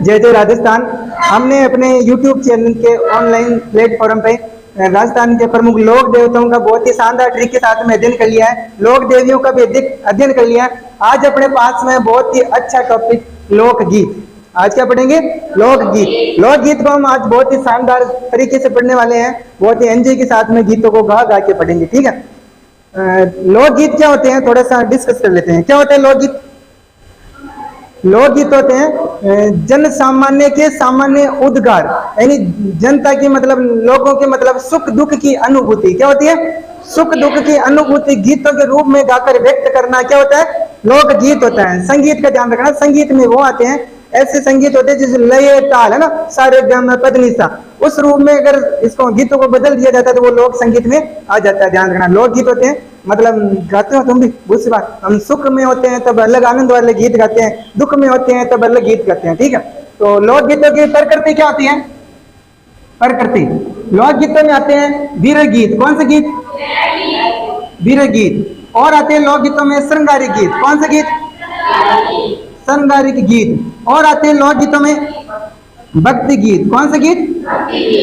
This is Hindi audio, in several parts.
जय जय राजस्थान। हमने अपने YouTube चैनल के ऑनलाइन प्लेटफॉर्म पे राजस्थान के प्रमुख लोक देवताओं का बहुत ही शानदार ट्रिक के साथ में अध्ययन कर लिया है, लोक देवियों का भी अध्ययन कर लिया है। आज अपने पास में बहुत ही अच्छा टॉपिक लोकगीत। आज क्या पढ़ेंगे? लोकगीत। लोकगीत को हम आज बहुत ही शानदार तरीके से पढ़ने वाले हैं, बहुत ही एंजॉय के साथ में गीतों को गा गा के पढ़ेंगे, ठीक है। लोकगीत क्या होते हैं थोड़ा सा डिस्कस कर लेते हैं। क्या होते हैं लोकगीत? लोकगीत होते हैं जन सामान्य के सामान्य उद्गार, यानी जनता की मतलब लोगों के मतलब सुख दुख की अनुभूति। क्या होती है? सुख दुख की अनुभूति गीतों के रूप में गाकर व्यक्त करना क्या होता है? लोकगीत होता है। संगीत का ध्यान रखना, संगीत में वो आते हैं ऐसे संगीत होते हैं जिस लय ताल है ना, सारे गम पदनिसा, उस रूप में अगर इसको गीतों को बदल दिया जाता है तो वो लोक संगीत में आ जाता है। ध्यान रखना, लोकगीत होते हैं मतलब गाते हो तुम भी दूसरी बात, हम सुख में होते हैं तब अलग आनंद वाले गीत गाते हैं, दुख में होते हैं तब अलग गीत गाते हैं, ठीक है। तो लोकगीतों की प्रकृति क्या होती है? प्रकृति लोकगीतों में आते हैं वीर गीत। कौन से गीत? वीर गीत। और आते हैं लोकगीतों में श्रृंगारिक गीत। कौन से गीत? श्रृंगारिक गीत। और आते हैं लोकगीतों में भक्ति गीत। कौन से गीत?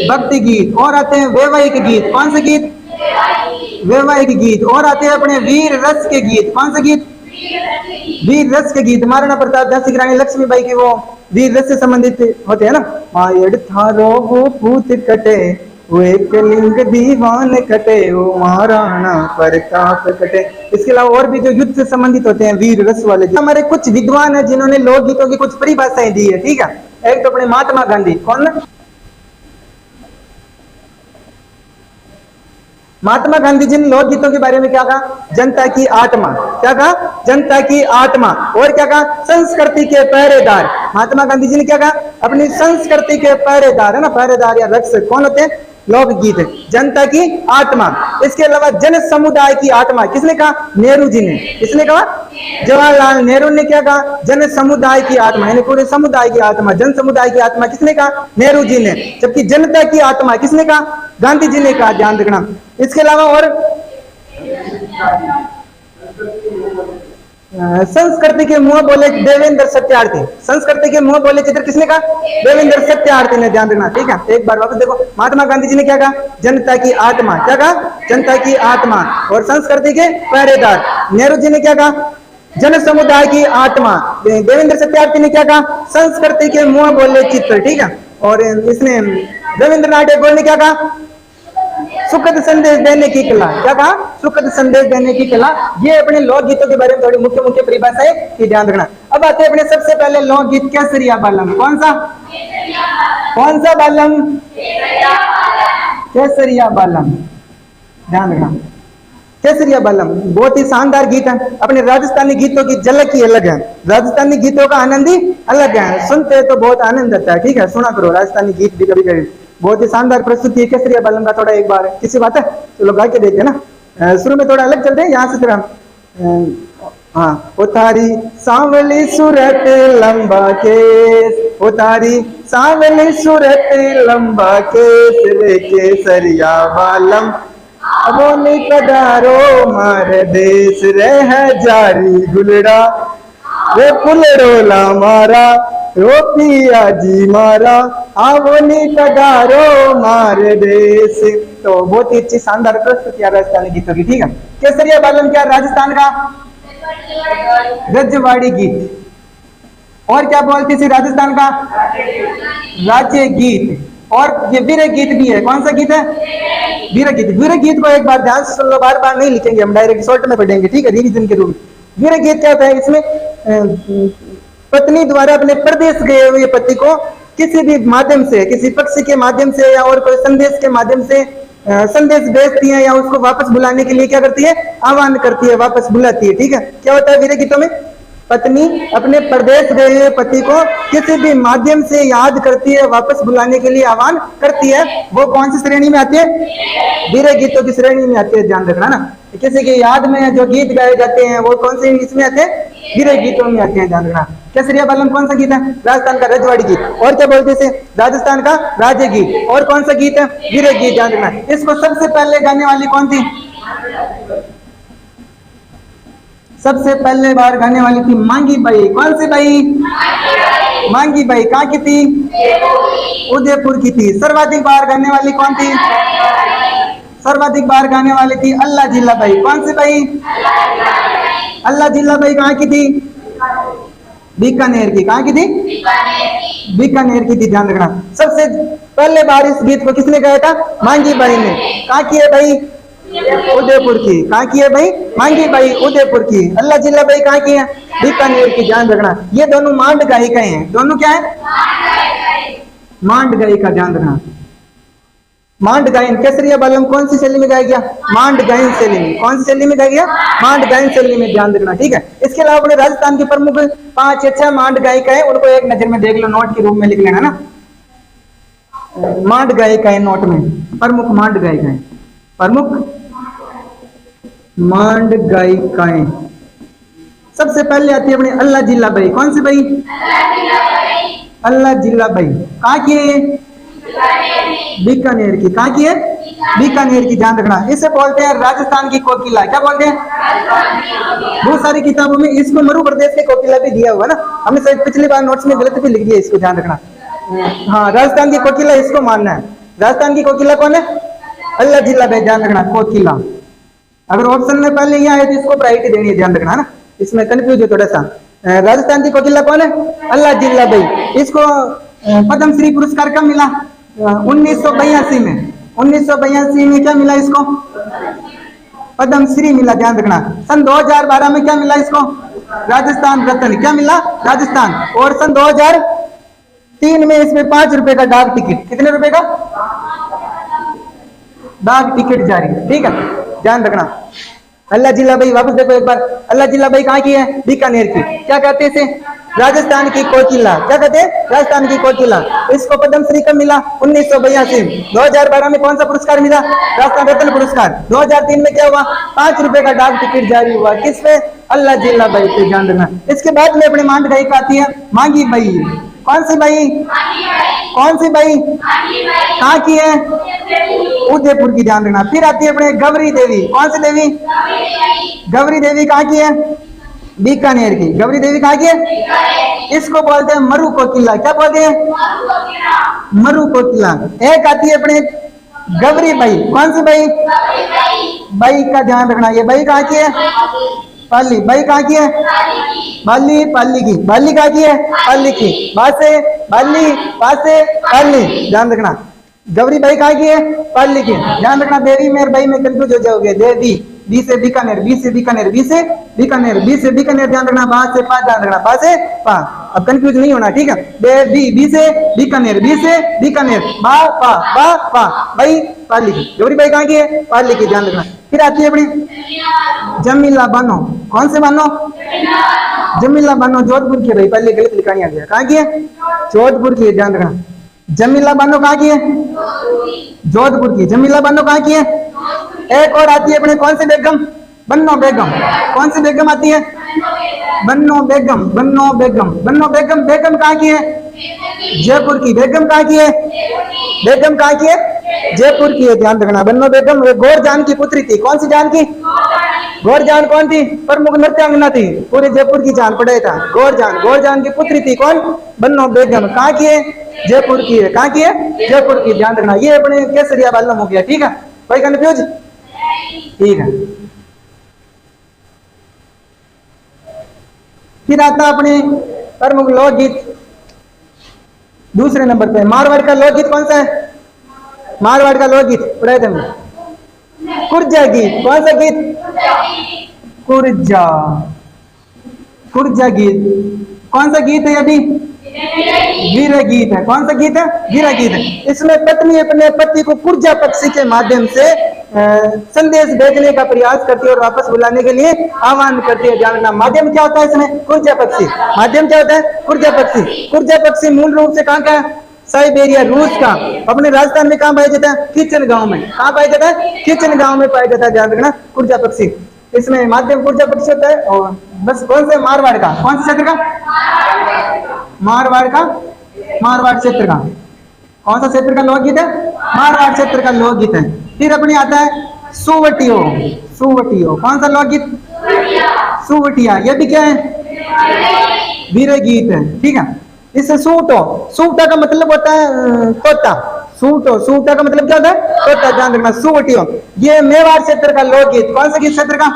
भक्ति गीत। और आते हैं वैवाहिक गीत। कौन से गीत? वैवाहिक गीत। और आते हैं अपने वीर रस के गीत। कौन से गीत? वीर रस के गीत। महाराणा प्रताप, झांसी की रानी लक्ष्मीबाई के वो वीर रस से संबंधित होते हैं ना। मायड़ थारो वो पूत कटे, वो एक लिंग दीवान कटे, वो महाराणा प्रताप कटे। इसके अलावा और भी जो युद्ध से संबंधित होते हैं वीर रस वाले। हमारे कुछ विद्वान है जिन्होंने लोकगीतों की कुछ परिभाषाएं दी है, ठीक है। एक तो अपने महात्मा गांधी। कौन? महात्मा गांधी जी ने लोकगीतों के बारे में क्या कहा? जनता की आत्मा। क्या कहा? जनता की आत्मा। और क्या कहा? संस्कृति के पहरेदार। महात्मा गांधी जी ने क्या कहा? अपनी संस्कृति के पहरेदार, है ना, पहरेदार या रक्षक कौन होते हैं? लोकगीत। जनता की आत्मा। इसके अलावा जन समुदाय की आत्मा किसने कहा? नेहरू जी ने। किसने कहा? जवाहरलाल नेहरू ने क्या कहा? जन समुदाय की आत्मा, यानी पूरे समुदाय की आत्मा, जन समुदाय की आत्मा किसने कहा? नेहरू जी ने। जबकि जनता की आत्मा किसने कहा? गांधी जी ने कहा। ध्यान रखना। इसके अलावा और संस्कृति के मुंह बोले देवेंद्र सत्यार्थी। संस्कृति के मुंह बोले चित्र किसने कहा? देवेंद्र सत्यार्थी ने। ध्यान रखना, ठीक है। एक बार वापस देखो, महात्मा गांधी जी ने क्या कहा? जनता की आत्मा। क्या कहा? जनता की आत्मा। और संस्कृति के पहरेदार। नेहरू जी ने क्या कहा? जन समुदाय की आत्मा। देवेंद्र सत्यार्थी ने क्या कहा? संस्कृति के मुंह बोले चित्र, ठीक है। और इसने रविंद्रनाथ टैगोर ने क्या कहा? सुखद संदेश देने की कला। क्या कहा? सुखद संदेश देने की कला। ये अपने लोकगीतों के बारे में थोड़ी मुख्य मुख्य परिभाषाएं की ध्यान रखना। अब आते हैं अपने सबसे पहले लोकगीत केसरिया बालम। कौन सा? कौन सा बालम? केसरिया बालम। ध्यान रखना, केसरिया बालम बहुत ही शानदार गीत है। अपने राजस्थानी गीतों की झलक ही अलग है। राजस्थानी गीतों का आनंद ही अलग है। सुनते तो बहुत आनंद आता है, ठीक है। सुना करो राजस्थानी गीत भी कभी कभी। बहुत ही शानदार प्रस्तुति है केसरिया बालम का। थोड़ा एक बार किसी बात है, चलो गा के देखते ना। शुरू में थोड़ा अलग चलते हैं, यहाँ से थोड़ा। हाँ, उतारी सांवली सूरत लंबा केस, उतारी सांवली सूरत लंबा केस, रे केसरिया बालम अबोनी कदारो मार देश रह जारी गुलड़ा, रे पुलड़ोला मारा रो पिया जी मारा, आवोनी कदारो मार देश। तो बहुत ही अच्छी शानदार प्रस्तुति राजस्थानी गीतों की, ठीक है। केसरिया बालम क्या? राजस्थान का रजवाड़ी गीत। और क्या बोलती थी? राजस्थान का राज्य गीत। और ये वीर गीत भी है। कौन सा गीत है? वीर गीत। वीर गीत को एक बार ध्यान से सुन लो, बार बार नहीं लिखेंगे हम, डायरेक्ट शॉर्ट में पढ़ेंगे, ठीक है, रिवीजन के रूप में। वीर गीत क्या होता है? इसमें पत्नी द्वारा अपने प्रदेश गए हुए पति को किसी भी माध्यम से, किसी पक्षी के माध्यम से या और कोई संदेश के माध्यम से संदेश भेजती है या उसको वापस बुलाने के लिए क्या करती है? आह्वान करती है, वापस बुलाती है, ठीक है। क्या होता है वीर गीतों में? पत्नी अपने प्रदेश गए हुए पति को किसी भी माध्यम से याद करती है, वापस बुलाने के लिए आह्वान करती है। वो कौन सी श्रेणी में आती है? वीर गीतों की श्रेणी में आती है। ध्यान रखना ना, किसी की याद में जो गीत गाए जाते हैं वो कौन से इसमें आते हैं? वीर गीतों में आते हैं। ध्यान रखना। केसरिया बालम कौन सा गीत है? राजस्थान का रजवाड़ी गीत। और क्या बोलते हैं? राजस्थान का राज्य गीत। और कौन सा गीत है? वीर गीत। ध्यान रखना। इसको सबसे पहले गाने वाली कौन थी? सबसे पहले बार गाने वाली थी मांगी बाई। कौन सी बाई? मांगी बाई। कहाँ की थी? उदयपुर की थी। सर्वाधिक बार गाने वाली कौन थी? सर्वाधिक बार गाने वाली थी अल्लाह जिल्ला बाई। कौन सी बाई? अल्लाह जिल्ला बाई कहाँ की थी? बीकानेर की। कहाँ की थी? बीकानेर की थी, ध्यान रखना। सबसे पहले बार इस गीत को किसने गाया था? मांगी बाई ने। कहाँ की है भाई? उदयपुर की। कहाँ की है भाई? मांगी बाई उदयपुर की। अल्लाह जिल्ला बाई कहाँ की है? बीकानेर की, ध्यान रखना। ये दोनों मांड गायिका हैं। दोनों क्या है? मांड गायिका, ध्यान रखना। मांड गायन केसरिया बालम कौन सी शैली में गाया गया? मांड गायन शैली में। कौन सी शैली में गाया गया? मांड गायन शैली में, ध्यान रखना, ठीक है। इसके अलावा अपने राजस्थान की प्रमुख 5 या 6 मांड गायिका है, उनको एक नजर में देख लो, नोट के रूप में लिख लेना ना। मांड गायिका है नोट में, प्रमुख मांड गायिकाएं, प्रमुख मांड गायिकाएं। सबसे पहले आती है अपनी अल्लाह जिल्ला बाई। कौन सी बाई? अल्लाह जिल्ला बाई। कहाँ की है? बीकानेर की। कहाँ की है? बीकानेर की, ध्यान रखना। इसे बोलते हैं राजस्थान की कोकिला। क्या बोलते हैं? बहुत सारी किताबों में इसको मरु प्रदेश की कोकिला भी दिया हुआ ना। हमने शायद पिछली बार नोट्स में गलत भी लिख दिया, इसको ध्यान रखना। हाँ, राजस्थान की कोकिला इसको मानना है। राजस्थान की कोकिला कौन है? अल्लाह जिल्ला बाई, ध्यान रखना, कोकिला। अगर ऑप्शन में पहले ये आए तो इसको प्रायोरिटी देनी है, ध्यान रखना ना, इसमें कंफ्यूज है थोड़ा सा। राजस्थान की कोकिला कौन है? अल्लाह जिल्ला बाई। इसको पद्म श्री पुरस्कार कब मिला? 1982 में। 1982 में क्या मिला इसको? पद्म श्री मिला, ध्यान रखना। सन 2012 में क्या मिला इसको? राजस्थान रत्न। क्या मिला? राजस्थान। और सन 2003 में इसमें 5 रुपए का डाक टिकट। कितने रुपए का डाक टिकट जारी, ठीक है, ध्यान रखना। अल्लाह जिल्ला बाई, वापस देखो एक बार। अल्लाह जिल्ला बाई कहाँ की है? बीकानेर की। क्या कहते हैं इसे? राजस्थान की कोकिला। क्या कहते हैं? राजस्थान की कोकिला। इसको पद्म श्री कब मिला? 1982। 2012 में कौन सा पुरस्कार मिला? राजस्थान रत्न पुरस्कार। 2003 में क्या हुआ? 5 रुपए का डाक टिकट जारी हुआ। किस पे? अल्लाह जिल्ला बाई पे, ध्यान रखना। इसके बाद में अपने मांड गायिका आती है मांगी बाई। कौन सी बाई? कौन सी बाई? कहाँ की है? उदयपुर की, ध्यान रखना। फिर आती है अपने गौरी देवी। कौन सी देवी? गौरी देवी कहाँ की है? बीकानेर की। गौरी देवी कहाँ की है? इसको बोलते हैं मरु कोकिला। क्या बोलते हैं? मरु कोकिला। एक आती है अपने गौरी बाई। कौन सी बाई? बाई का ध्यान रखना। ये बाई कहाँ की है? पाली। बाई कहाँ की है? बाली, पाली की। बाली कहाँ की है? पाली की। बासे, बाली, पासे, पाली, ध्यान रखना। गौरी बाई कहाँ की है? पाली की, ध्यान रखना। देवी में और बाई में कंफ्यूज हो जाओगे। देवी, बी से बीकानेर, बी से बीकानेर, बी से बीकानेर, बी से बीकानेर, ध्यान रखना। बा से पा, ध्यान रखना। पा से पा, अब कंफ्यूज नहीं होना, ठीक है। देवी, बी से बीकानेर, बी से बीकानेर, बा पा, बा पा, बाई पाली की। गौरी बाई कहाँ की है? पाली की, ध्यान रखना। फिर आती है अपनी जमीला बानो। कौन से बानो? जमीला बानो जोधपुर की। भाई पहले गलत लिखानी आ गया। कहाँ की है? जोधपुर की, ध्यान रखना। जमीला बानो कहाँ की है? जोधपुर की। जमीला बानो कहाँ की है? एक और आती है अपने कौन से बेगम? बन्नो बेगम। कौन सी बेगम आती है? बन्नो बेगम, बन्नो बेगम, बन्नो बेगम। बेगम कहाँ की है? जयपुर की। बेगम कहाँ की है? बेगम कहाँ की है? जयपुर की है, ध्यान रखना। बन्नो बेगम गौर जान की पुत्री थी। कौन सी जान की? गौर जान कौन थी? प्रमुख नृत्यांगना थी, पूरे जयपुर की जान पड़े था। गौर जान, गौर जान की पुत्री थी कौन? बन्नो बेगम। कहाँ की है? जयपुर की है। कहाँ की है? जयपुर की, ध्यान रखना। ये अपने केसरिया बालम हो गया, ठीक है। कोई कंफ्यूज? ठीक है। फिर आता अपने प्रमुख लोकगीत दूसरे नंबर पे। मारवाड़ का लोकगीत कौन सा है? मारवाड़ का लोकगीत पढ़ाए थे हमने, कुर्जा गीत। कौन सा गीत? कुर्जा, कुर्जा गीत। कौन सा गीत है? अभी वीर गीत है। कौन सा गीत है? वीर गीत है। इसमें पत्नी अपने पति को कुर्जा पक्षी के माध्यम से संदेश भेजने का प्रयास करती है और वापस बुलाने के लिए आह्वान करती है। जानना माध्यम क्या होता है इसमें? कुर्जा पक्षी। माध्यम क्या होता है? कुर्जा पक्षी। कुर्जा पक्षी मूल रूप से कहाँ का है? साइबेरिया, रूस का। अपने राजस्थान में कहाँ पाया जाता है? किचन गांव में। कहाँ पाया जाता है? किचन गांव में पाया जाता है, ध्यान रखना। कुर्जा पक्षी, इसमें माध्यम कुर्जा पक्षी होता है। और बस कौन से? मारवाड़ का। कौन से क्षेत्र का? मारवाड़ का, मारवाड़ क्षेत्र का। कौन सा क्षेत्र का लोकगीत है? मारवाड़ क्षेत्र का लोकगीत है। फिर अपने आता है सुवटियो। सुवटियो कौन सा लोकगीत? सुवटिया, ये भी क्या है? वीर गीत है, ठीक है। इससे सूटो, सूटा का मतलब होता है तोता, सूटो, सूटा का मतलब क्या होता है? तोता, ध्यान रखना। सुवटियो, ये मेवाड़ क्षेत्र का लोकगीत, कौन सा गीत क्षेत्र का?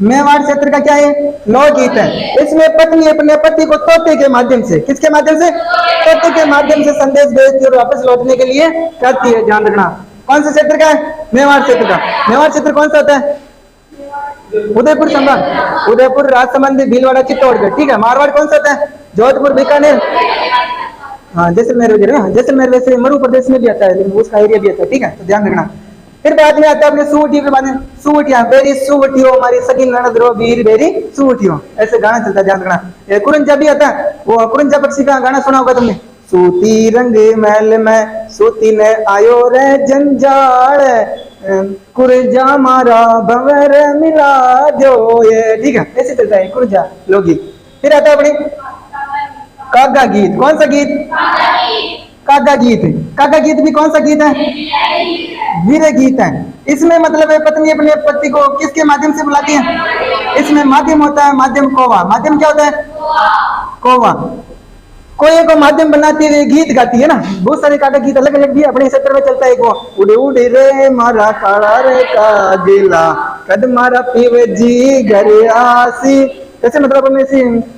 मेवाड़ क्षेत्र का क्या है? लोकगीत है। इसमें पत्नी अपने पति को तोते के माध्यम से, किसके माध्यम से? तोते के माध्यम से संदेश भेजती है और वापस लौटने के लिए कहती है, ध्यान रखना। कौन सा क्षेत्र का है? मेवाड़ क्षेत्र का। मेवाड़ क्षेत्र कौन सा होता है? उदयपुर संभाग, उदयपुर, राजसमंद, भीलवाड़ा, चित्तौड़गढ़, ठीक है। मारवाड़ कौन सा होता है? जोधपुर, बीकानेर, हाँ जैसलमेर वगैरह। जैसलमेर वैसे मरु प्रदेश में भी आता है, लेकिन उसका एरिया भी आता है, ठीक है, तो ध्यान रखना। फिर बाद में आता है अपने सुवटियों के बाद में, सुवटिया, बेरी सुवटियो हमारी सगी ननद रो वीर बेरी सुवटियो, ऐसे गाना चलता है, ध्यान रखना। कुरंजा भी आता है, वो कुरंजा पक्षी का गाना सुना होगा तुमने। सूती रंग महल में सूती ने आयो रे जंजाल, कुरजा मारा भंवर मिला दो, ये ठीक है, ऐसे चलता है कुरजा लोकगीत। फिर आता है अपने कागा गीत, कौन सा गीत? कागा गीत। कागा गीत भी कौन सा गीत है? वीर गीत है। इसमें मतलब है पत्नी अपने पति को किसके माध्यम से बुलाती है? इसमें माध्यम होता है, माध्यम कोवा। माध्यम क्या होता है? कोवा। कोई को माध्यम बनाती हुए गीत गाती है ना, बहुत सारे कागा गीत अलग अलग भी अपने क्षेत्र में चलता है। एक वो उड़े उड़े रे मारा काला रे का गिला, कद मारा पीवे जी घर आसी, ऐसे मतलब अपने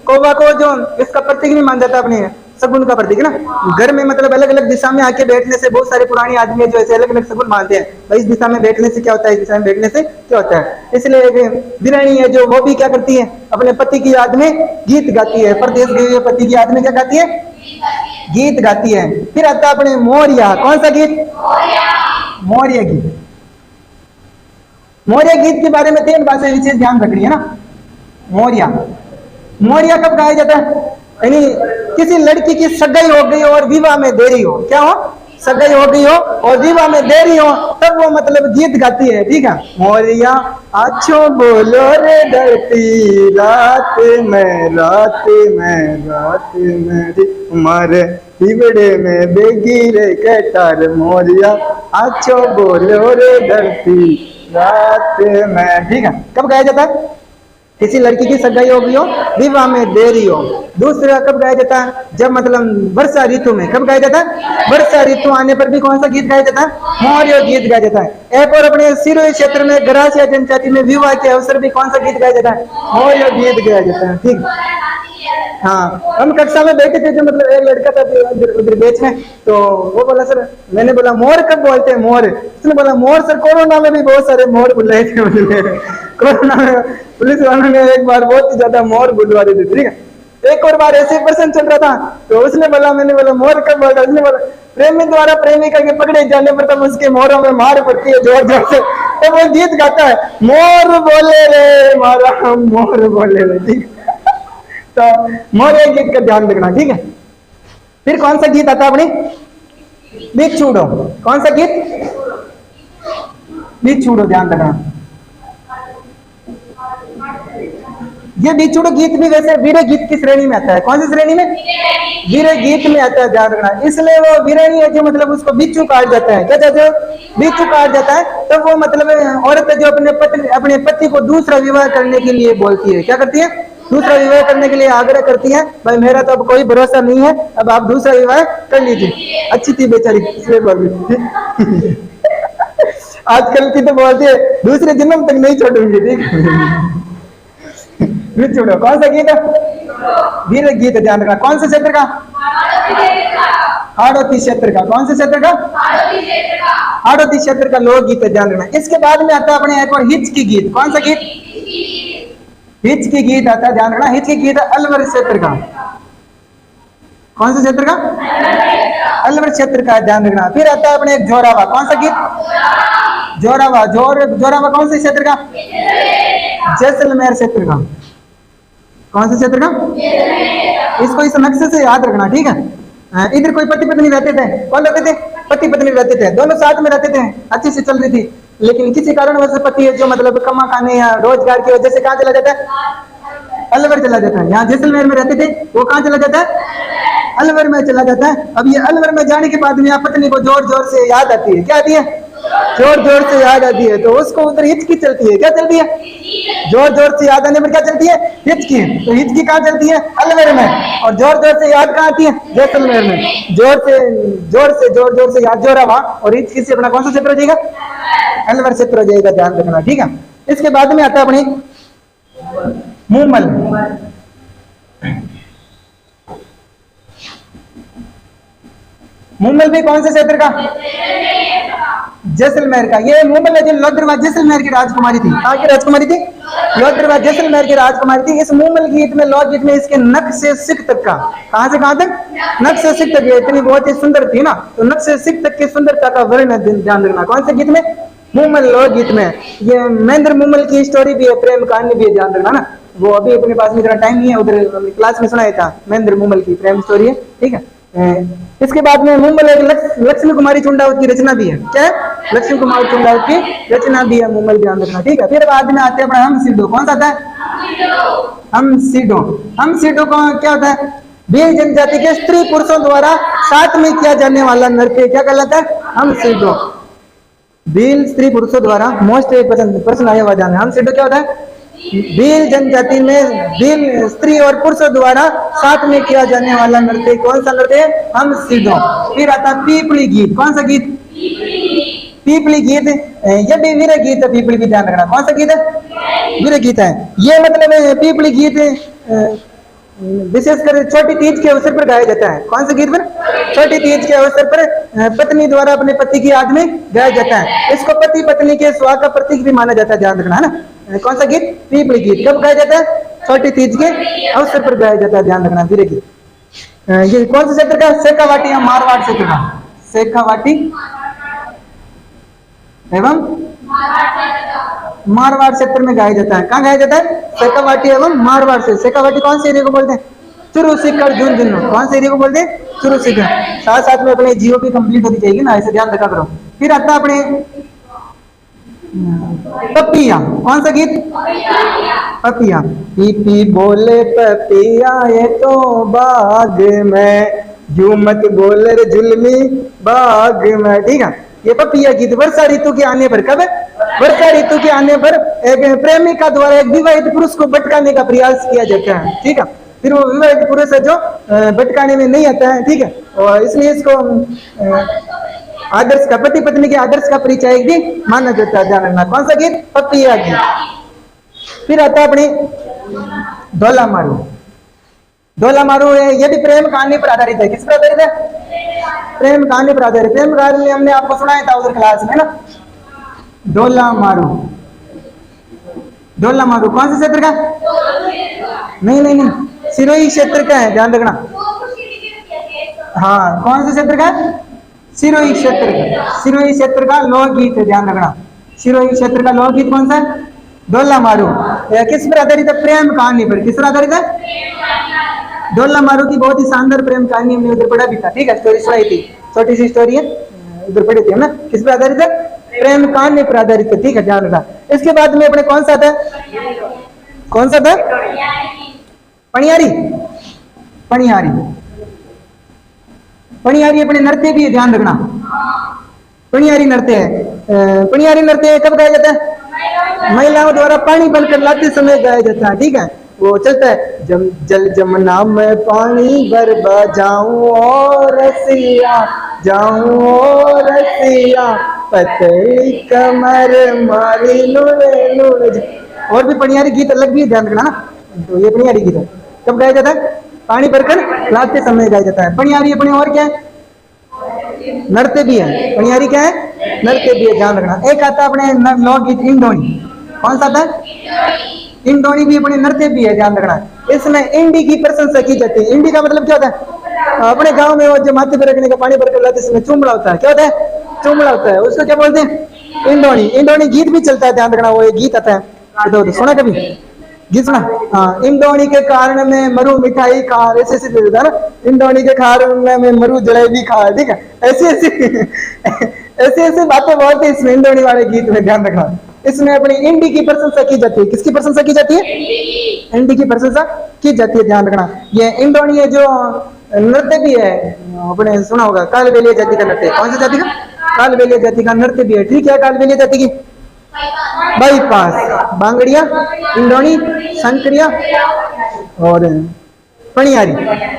कौवा को जो इसका प्रतीक नहीं मान जाता, अपने सगुन का प्रतीक है ना। घर में मतलब अलग अलग दिशा में आके बैठने से बहुत सारे पुराने आदमी जो ऐसे अलग अलग सगुन मानते हैं, भाई इस दिशा में बैठने से क्या होता है, इस दिशा में बैठने से क्या होता है। इसलिए वीरानी है जो, वो भी क्या करती है? अपने पति की याद में गीत गाती है, परदेश गए हुए पति की याद में क्या गाती है? गीत गाती है। फिर आता है अपने मोरिया, कौन सा गीत? मोरिया गीत। मोरिया गीत के बारे में 3 बातें विशेष ध्यान रखनी है ना। मोरिया, मोरिया कब गाया जाता है? यानी किसी लड़की की सगाई हो गई और विवाह में देरी हो, क्या हो? सगाई हो गई हो और विवाह में देरी हो, तब वो मतलब गीत गाती है, ठीक है। मोरिया आछो बोलो रे धरती, रात में रात में रात में तुम्हारे हिबड़े में बेगी रे कटार, मोरिया आछो बोलो रे धरती रात में, ठीक है। कब गाया जाता है? किसी लड़की की सगाई हो गई हो, विवाह में देरी हो। दूसरा कब गाया जाता है? जब मतलब वर्षा ऋतु में। कब गाया जाता है? वर्षा ऋतु आने पर भी कौन सा गीत गाया जाता है? मोरिया गीत गाया जाता है। एक और अपने सिरोही क्षेत्र में गरासिया जनजाति में विवाह के अवसर भी कौन सा गीत गाया जाता है? मोरिया गीत गाया जाता है, ठीक। हाँ, हम कक्षा में बैठे थे, जो मतलब एक लड़का था उधर बेच में, तो वो बोला सर, मैंने बोला मोर कब बोलते हैं? मोर। उसने बोला मोर सर कोरोना में भी बहुत सारे मोर बुलाए थे कोरोना में पुलिस वालों ने एक बार बहुत ही ज्यादा मोर बुलवा दी थी, ठीक है। एक और बार ऐसे प्रश्न चल रहा था, तो उसने बोला, मैंने बोला मोर कब बोलता? उसने बोला प्रेमी द्वारा प्रेमिका के पकड़े जाने पर तब उसके मोरों में मार पड़ती है जोर जोर से, तो वो गीत गाता है, मोर बोले रे मारा मोर बोले रे, ठीक। तो मोरिया गीत का ध्यान रखना, ठीक है। फिर कौन सा गीत आता है अपने? बिछुड़ो। कौन सा गीत? बिछुड़ो, ध्यान रखना। ये बिछुड़ो गीत भी वैसे वीर गीत की श्रेणी में आता है। कौन सी श्रेणी में? वीर गीत में आता है, ध्यान रखना। इसलिए वो वीरानी है जो मतलब उसको बिच्छू काट जाता है, क्या कहते हो? बिच्छू काट जाता है, तो वो मतलब औरत जो अपने पति को दूसरा विवाह करने के लिए बोलती है, क्या करती है? दूसरा विवाह करने के लिए आग्रह करती है, भाई मेरा तो अब कोई भरोसा नहीं है, अब आप दूसरा विवाह कर लीजिए। अच्छी थी बेचारी, इसलिए बोल रही आजकल की तो बोलती है दूसरे जन्म तक नहीं छोड़ूंगी, ठीक। छोड़ो। कौन सा गीत है? वीर गीत, ध्यान रखना। कौन से क्षेत्र का? हाड़ौती क्षेत्र का। कौन से क्षेत्र का? हाड़ौती क्षेत्र का लोक गीत है, ध्यान रखना। इसके बाद में आता है अपने एक और हिचकी गीत। कौन सा गीत? हिचकी गीत आता है, ध्यान रखना। हिचकी गीत है अलवर क्षेत्र का। कौन से क्षेत्र का? अलवर क्षेत्र का, ध्यान रखना। फिर आता है अपने एक जोरावा। कौन सा गीत? जोरावा। जोरावा कौन से क्षेत्र का? जैसलमेर क्षेत्र का। कौन से क्षेत्र का? इसको इस नक्शे से याद रखना, ठीक है। इधर कोई पति पत्नी रहते थे। कौन रहते थे? पति पत्नी रहते थे, दोनों साथ में रहते थे, अच्छी से चल रही थी। लेकिन किसी कारणवश पति है जो मतलब कमा खाने या रोजगार की वजह से कहाँ चला जाता है? अलवर चला जाता है। यहाँ जैसलमेर में रहते थे, वो कहाँ चला जाता है? अलवर में चला जाता है। अब ये अलवर में जाने के बाद में पत्नी को जोर जोर से याद आती है, क्या आती है? जोर जोर से याद आती है, तो उसको उधर हिचकी चलती है। क्या चलती है? जोर जोर से याद आने पर क्या चलती है? हिचकी। तो हिचकी कहाँ चलती है? अलवर में। और जोर जोर से याद कहाँ आती है? जैसलमेर में। जोर जोर से याद जोरा वहां, और हिचकी से अपना कौन सा क्षेत्र हो जाएगा? अलवर क्षेत्र हो जाएगा, ध्यान रखना, ठीक है। इसके बाद में आता है अपनी मूमल। मूमल भी कौन से क्षेत्र का? जैसलमेर का। ये मूमल है जो लोहद्रवा जैसलमेर की राजकुमारी थी। कहाँ की राजकुमारी थी? लोहद्रवा जैसलमेर की राजकुमारी थी। इस मूमल गीत में, लोकगीत में, इसके नख से सिख तक का, कहाँ से कहाँ तक? नख से सिख तक, इतनी बहुत ही सुंदर थी ना, तो नख से सिख तक की सुंदरता का वर्णन ध्यान रखना। कौन से गीत में? मूमल लोकगीत में। ये महेंद्र मूमल की स्टोरी भी है, प्रेम कहानी भी है, ध्यान रखना ना। वो अभी अपने पास में इतना टाइम नहीं है, उधर क्लास में सुनाया था, महेंद्र मूमल की प्रेम स्टोरी है, ठीक है। इसके बाद में मूमल एक लक्ष्मी कुमारी चुंडावत की रचना भी है। क्या है? लक्ष्मी कुमारी चुंडावत की रचना भी है मूमल, ध्यान रखना, ठीक है। फिर बाद में आते हैं अपना हम सीडो। कौन सा आता है? हम सीडो। हम सीडो को क्या होता है? भील जनजाति के स्त्री पुरुषों द्वारा साथ में किया जाने वाला नृत्य क्या कहलाता है? हम सीडो। भील स्त्री पुरुषों द्वारा, मोस्ट प्रश्न आया हुआ ध्यान। हम सीडो क्या होता है? भील जनजाति में भील स्त्री और पुरुषों द्वारा साथ में किया जाने वाला नृत्य। कौन सा नृत्य? हम सीडो। फिर आता पीपली गीत। कौन सा गीत? पीपली गीत। ये भी वीर गीत है, पीपली भी, ध्यान रखना। कौन सा गीत है? वीर गीत है। ये मतलब पीपली गीत विशेषकर छोटी तीज के अवसर पर गाया जाता है। कौन से गीत पर? छोटी तीज के अवसर पर पत्नी द्वारा अपने पति की याद में गाया जाता है। इसको पति पत्नी के सुहाग का प्रतीक भी माना जाता है, ध्यान रखना, है ना। कौन सा गीत? पीपली गीत। कब गाया जाता है? छोटी तीज के अवसर पर गाया जाता है, ध्यान रखना, वीर गीत। ये कौन से क्षेत्र का? शेखावाटी या मारवाड़ क्षेत्र का। शेखावाटी एवं मारवाड़ क्षेत्र में गाया जाता है। कहाँ गाया जाता है? शेखावाटी एवं मारवाड़ से। शेखावाटी कौन से एरिया को बोलते हैं? चुरू सीकर झुंझुनू। कौन से एरिया को बोलते हैं? चुरू सीकर। साथ साथ में अपने जियो भी कंप्लीट होती जाएगी ना, ऐसे ध्यान रखा करो। फिर आता है अपने पपिया। कौन सा गीत? पपिया। पीपी बोले पपिया ये तो बाग में, यूं मत बोले रे जुल्मी बाग में, ठीक है। ये पपिया गीत वर्षा ऋतु के आने पर, कब? वर्षा ऋतु के आने पर एक प्रेमिका द्वारा एक विवाहित पुरुष को भटकाने का प्रयास किया जाता है, ठीक है। फिर वो विवाहित पुरुष है जो भटकाने में नहीं आता है, ठीक है, और इसलिए इसको आदर्श का, पति पत्नी के आदर्श का परिचय भी माना जाता है, ध्यान रखना। कौन सा गीत? पपिया गीत। फिर आता है अपनी ढोला मारू। ढोला मारू है, ये भी प्रेम कहानी पर आधारित है। किस पर आधारित है? प्रेम कहानी पर आधारित। प्रेम कहानी हमने आपको सुनाया था उधर क्लास में ना। ढोला मारू। ढोला मारू कौन से क्षेत्र का? नहीं नहीं नहीं, सिरोही क्षेत्र का है, ध्यान रखना। हाँ, कौन से क्षेत्र का? सिरोही क्षेत्र का। सिरोही क्षेत्र का लोकगीत है, ध्यान रखना। सिरोही क्षेत्र का लोकगीत कौन सा है? ढोला मारू। किस पर आधारित है? प्रेम कहानी पर। किस पर आधारित है? ढोला मारू की बहुत ही शानदार प्रेम कहानी हमने उधर पढ़ा भी था, ठीक है, स्टोरी सुनाई थी, छोटी सी स्टोरी है, उधर पढ़ी थी हम ना। किस पर आधारित है? प्रेम कहानी पर आधारित है, ठीक है, ध्यान रखना। इसके बाद में अपने कौन सा था? कौन सा था? पणियारी। पणियारी। पणियारी अपने नृत्य भी है, ध्यान रखना। पणियारी नृत्य है। पणियारी नृत्य कब गाया जाता है? महिलाओं द्वारा पानी भरकर लाते समय गाया जाता है, ठीक है। वो चलता है, जल जमुना में पानी भरवा जाऊं और रसिया, जाऊं और रसिया, पतली कमर मारी लुड़े लुड़े। और भी पणियारी गीत अलग भी है, ध्यान रखना ना। तो ये पणियारी गीत है, कब गाया जाता है? पानी भरकर लाते समय गाया जाता है। पणियारी अपने और क्या है? नृत्य भी है। पणियारी क्या है? नृत्य भी है, ध्यान रखना। एक आता है अपने लोकगीत इंडोनी। कौन सा था? इंडोनी भी अपने नृत्य भी है, ध्यान रखना। इसमें इंडी की प्रशंसा की जाती है। इंडी का मतलब क्या होता है? अपने गांव में वो जो माथे पर रखने का पानी भरकर लाते समय चुमड़ा होता है, क्या होता है? चुमड़ा होता है, उसको क्या बोलते हैं? इंडोनी। इंडोनी गीत भी चलता है, ध्यान रखना। वो एक गीत आता है, तो सुना कभी गीत सुना? हाँ, इंडोनी के कारण में मरु मिठाई खा, ऐसे ऐसे देता है ना। इंडोनी के कारण में मरु जलेबी खा, ठीक है, ऐसी ऐसी ऐसे ऐसे बातें बहुत है इसमें इंडोनी वाले गीत में, ध्यान रखना। इसमें अपनी इंडी की प्रशंसा की जाती है। किसकी प्रशंसा की जाती है? इंडी की प्रशंसा की जाती है, ध्यान रखना। ये इंडोनी है जो नृत्य भी है, अपने सुना होगा, कालबेलिया जाति का नृत्य। कौन सी जाति का? कालबेलिया जाति का नृत्य भी है। ठीक है, कालबेलिया जाति की बाईपास, बांगड़िया, इंडोनी, संकरिया और पणियारी।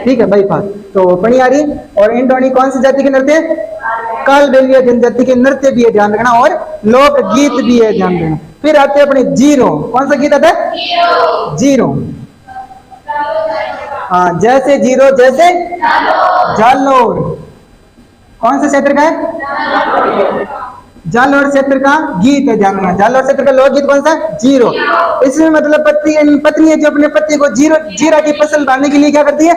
ठीक है, बाईपास। तो पणियारी और इंडोनी कौन सी जाति के नृत्य है? कालबेलिया जनजाति के नृत्य भी है, ध्यान रखना, और लोक गीत भी है, ध्यान देना। फिर आते हैं अपने जीरो। कौन सा गीत आता है? जीरो। हाँ, जैसे जीरो जैसे जालोर। कौन से क्षेत्र का है? जालोर क्षेत्र का गीत है, ध्यान रखना। जालोर क्षेत्र का लोकगीत कौन सा? जीरो। इसमें मतलब पत्नी है जो अपने पति को जीरा की फसल डालने के लिए क्या करती है?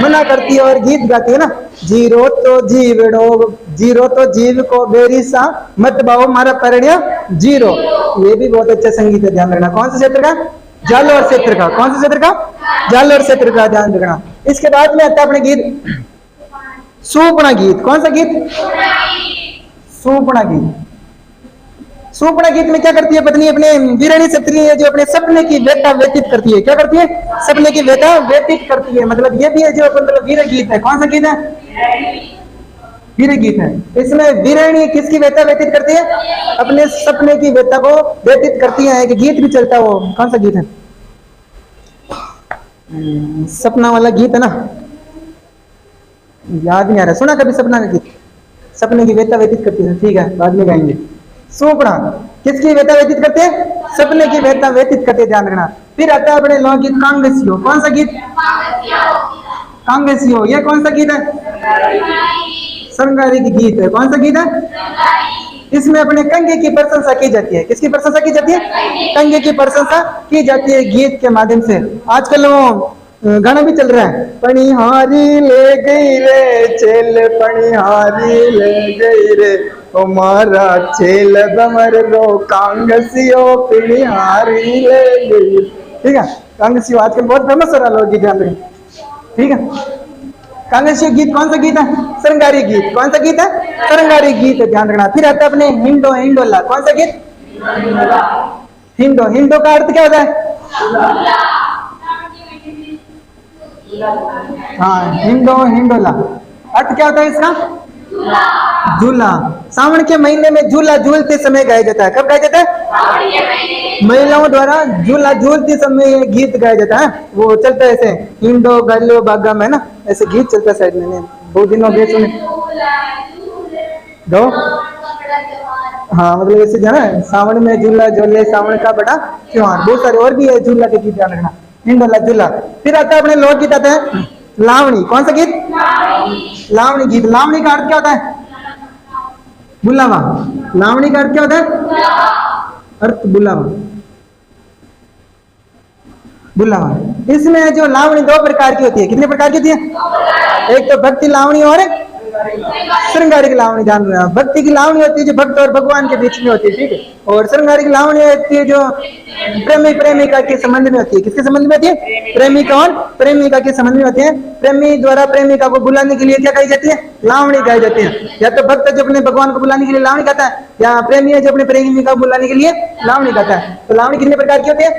मना करती है और गीत गाती है ना। जीरो तो जीव को बेरी सा मत बाओ मारा परिणय जीरो। ये भी बहुत अच्छा संगीत है, ध्यान रखना। कौन से क्षेत्र का? जालोर क्षेत्र का। कौन से क्षेत्र का? जालोर क्षेत्र का, ध्यान रखना। इसके बाद में आता है अपने गीत सूपना गीत। कौन सा गीत? सूपना गीत। सूपना गीत में क्या करती है पत्नी? अपने वीरानी क्षत्रिय जो अपने सपने की व्यथा व्यतीत करती है। क्या करती है? सपने की व्यथा व्यतीत करती है। मतलब ये भी है जो मतलब वीर गीत है। कौन सा गीत है? वीर गीत है। इसमें वीरानी किसकी व्यथा व्यतीत करती है? अपने सपने की व्यथा को व्यतीत करती है। एक गीत भी चलता है, वो कौन सा गीत है? सपना वाला गीत है ना, याद नहीं आ रहा। सुना कभी सपना का गीत? सपने की व्यथा व्यतीत करती है। ठीक है, बाद में गाएंगे। सूपना किसकी व्यथा व्यतीत करते हैं? सपने की व्यथा व्यतीत करते, ध्यान रखना। फिर आता है अपने लोकगीत कांग्रेसियो। कौन सा गीत? कांग्रेसियो। ये कौन सा गीत है? श्रृंगारिक गीत है। कौन सा गीत है? इसमें अपने कंगे की प्रशंसा की जाती है। किसकी प्रशंसा की जाती है? कंगे की प्रशंसा की जाती है गीत के माध्यम से। आजकल वो गाना भी चल रहा है, पणिहारी ले गई रे चेल, पणिहारी ले गई रे ओ मारा चेल बमर रो कांगसियो पणिहारी ले गई। ठीक है, कांगसियो आजकल बहुत फेमस हो रहा है लोकगीत, ध्यान रखें। ठीक है, कांगसियो गीत कौन सा गीत है? श्रृंगारी गीत। कौन सा गीत है? श्रृंगारी गीत है, ध्यान रखना। फिर आता है अपने हिंडो हिंडोला। कौन सा गीत? हिंडो। हिंडो का अर्थ क्या होता है? हाँ, हिंडो हिंडोला अर्थ क्या होता है इसका? झूला। सावन के महीने में झूला झूलते समय गाया जाता है। कब गाया जाता है? महिलाओं द्वारा झूला झूलते समय ये गीत गाया जाता है। वो चलता है ऐसे, हिंडो गलो बागा में ना, ऐसे गीत चलता है साइड में। बहुत दिनों गए सुने दो। हाँ, मतलब ऐसे जो है सावन में झूला झूले सावन का बड़ा त्योहार। बहुत सारे और भी है झूला के गीत, ध्यान रखना। हिंडोला झूला। फिर आता है अपने लोकगीत आता है लावणी। कौन सा गीत? लावणी गीत। लावणी का अर्थ क्या होता है? बुलावा। लावणी का अर्थ क्या होता है? अर्थ बुलावा। बुलावा। इसमें जो लावणी दो प्रकार की होती है। कितने प्रकार की होती है? एक तो भक्ति लावणी और श्रृंगारिक लावणी। ध्यान रखना, भक्ति की लावणी होती है जो भक्त और भगवान के बीच में होती है। ठीक है, और श्रृंगारिक लावणी होती है जो प्रेमी प्रेमिका के संबंध में होती है। किसके संबंध में होती है? प्रेमिका और प्रेमिका के संबंध में होती है। प्रेमी द्वारा प्रेमिका को बुलाने के लिए क्या गाई जाती है? लावणी गाई जाती है। या तो भक्त जो अपने भगवान को बुलाने के लिए लावणी गाता है, या प्रेमी है जो अपने प्रेमिका को बुलाने के लिए लावणी गाता है। तो लावणी कितने प्रकार की होती है?